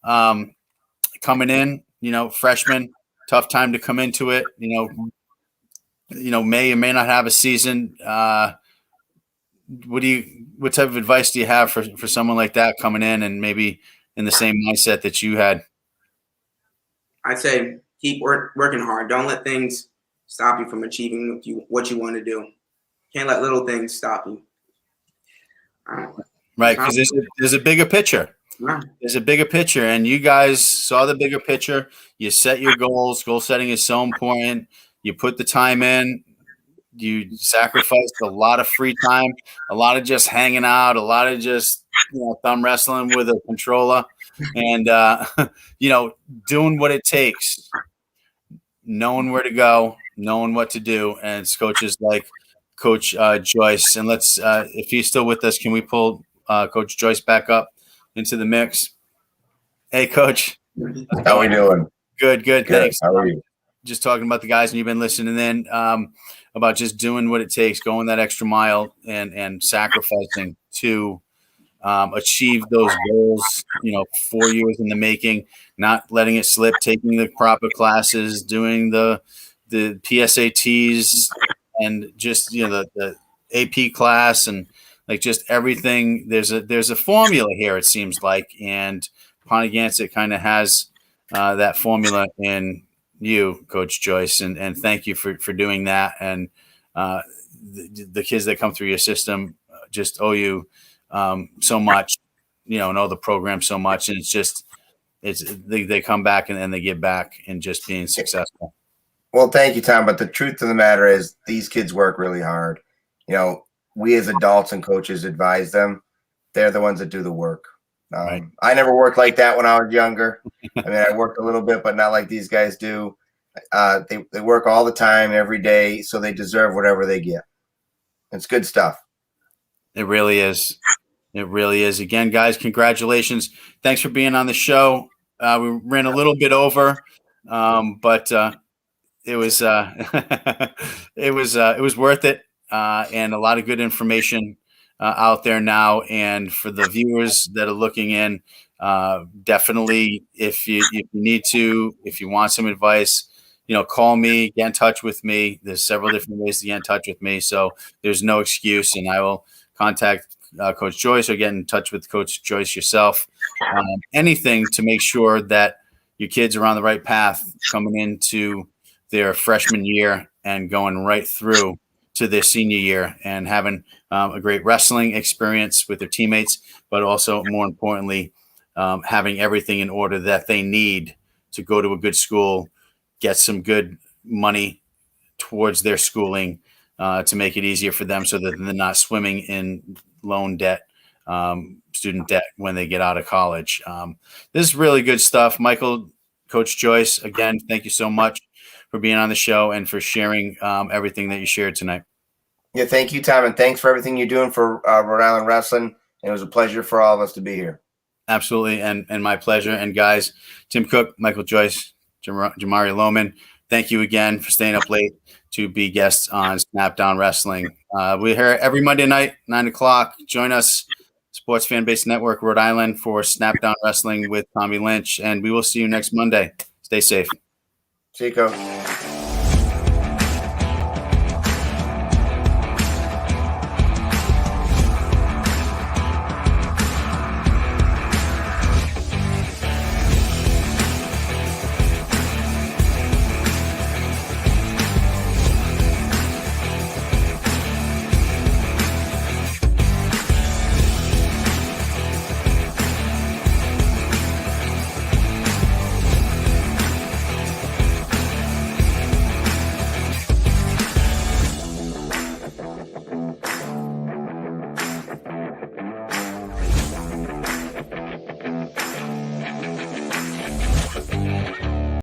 coming in, freshmen, tough time to come into it. May or may not have a season. What type of advice do you have for someone like that coming in and maybe in the same mindset that you had? I'd say keep working hard. Don't let things stop you from achieving what you want to do. Can't let little things stop you. Right, because there's a bigger picture. Yeah. There's a bigger picture, and you guys saw the bigger picture. You set your goals. Goal setting is so important. You put the time in. You sacrificed a lot of free time, a lot of just hanging out, a lot of just thumb wrestling with a controller, and doing what it takes, knowing where to go, knowing what to do. And it's coaches like Coach Joyce. And let's, if he's still with us, can we pull Coach Joyce back up into the mix? Hey, Coach. How we doing? Good. Thanks. How are you? Just talking about the guys, and you've been listening in about just doing what it takes, going that extra mile, and sacrificing to achieve those goals. 4 years in the making, not letting it slip, taking the proper classes, doing the PSATs, and just the AP class, and like just everything. There's a formula here, it seems like, and Ponaganset kind of has that formula in you, Coach Joyce, and thank you for doing that. And the kids that come through your system just owe you so much, and owe the program so much. And they come back and they give back in just being successful. Well, thank you, Tom. But the truth of the matter is these kids work really hard. We as adults and coaches advise them. They're the ones that do the work. Right. I never worked like that when I was younger. I mean, I worked a little bit, but not like these guys do. They work all the time, every day, so they deserve whatever they get. It's good stuff. It really is. It really is. Again, guys, congratulations. Thanks for being on the show. We ran a little bit over, but it was it was worth it, and a lot of good information out there now. And for the viewers that are looking in, definitely, if you need to, if you want some advice, call me, get in touch with me. There's several different ways to get in touch with me, so there's no excuse, and I will contact Coach Joyce or get in touch with Coach Joyce yourself. Anything to make sure that your kids are on the right path coming into their freshman year and going right through to their senior year, and having a great wrestling experience with their teammates, but also, more importantly, having everything in order that they need to go to a good school, get some good money towards their schooling to make it easier for them, so that they're not swimming in loan debt, student debt when they get out of college. This is really good stuff. Michael, Coach Joyce, again, thank you so much for being on the show and for sharing everything that you shared tonight. Yeah, thank you, Tom, and thanks for everything you're doing for Rhode Island Wrestling. It was a pleasure for all of us to be here. Absolutely, and my pleasure. And guys, Tim Cook, Michael Joyce, Jamari Lowman, thank you again for staying up late to be guests on Snapdown Wrestling. We're here every Monday night, 9 o'clock. Join us, Sports Fan Base Network, Rhode Island, for Snapdown Wrestling with Tommy Lynch, and we will see you next Monday. Stay safe. See you, Coach.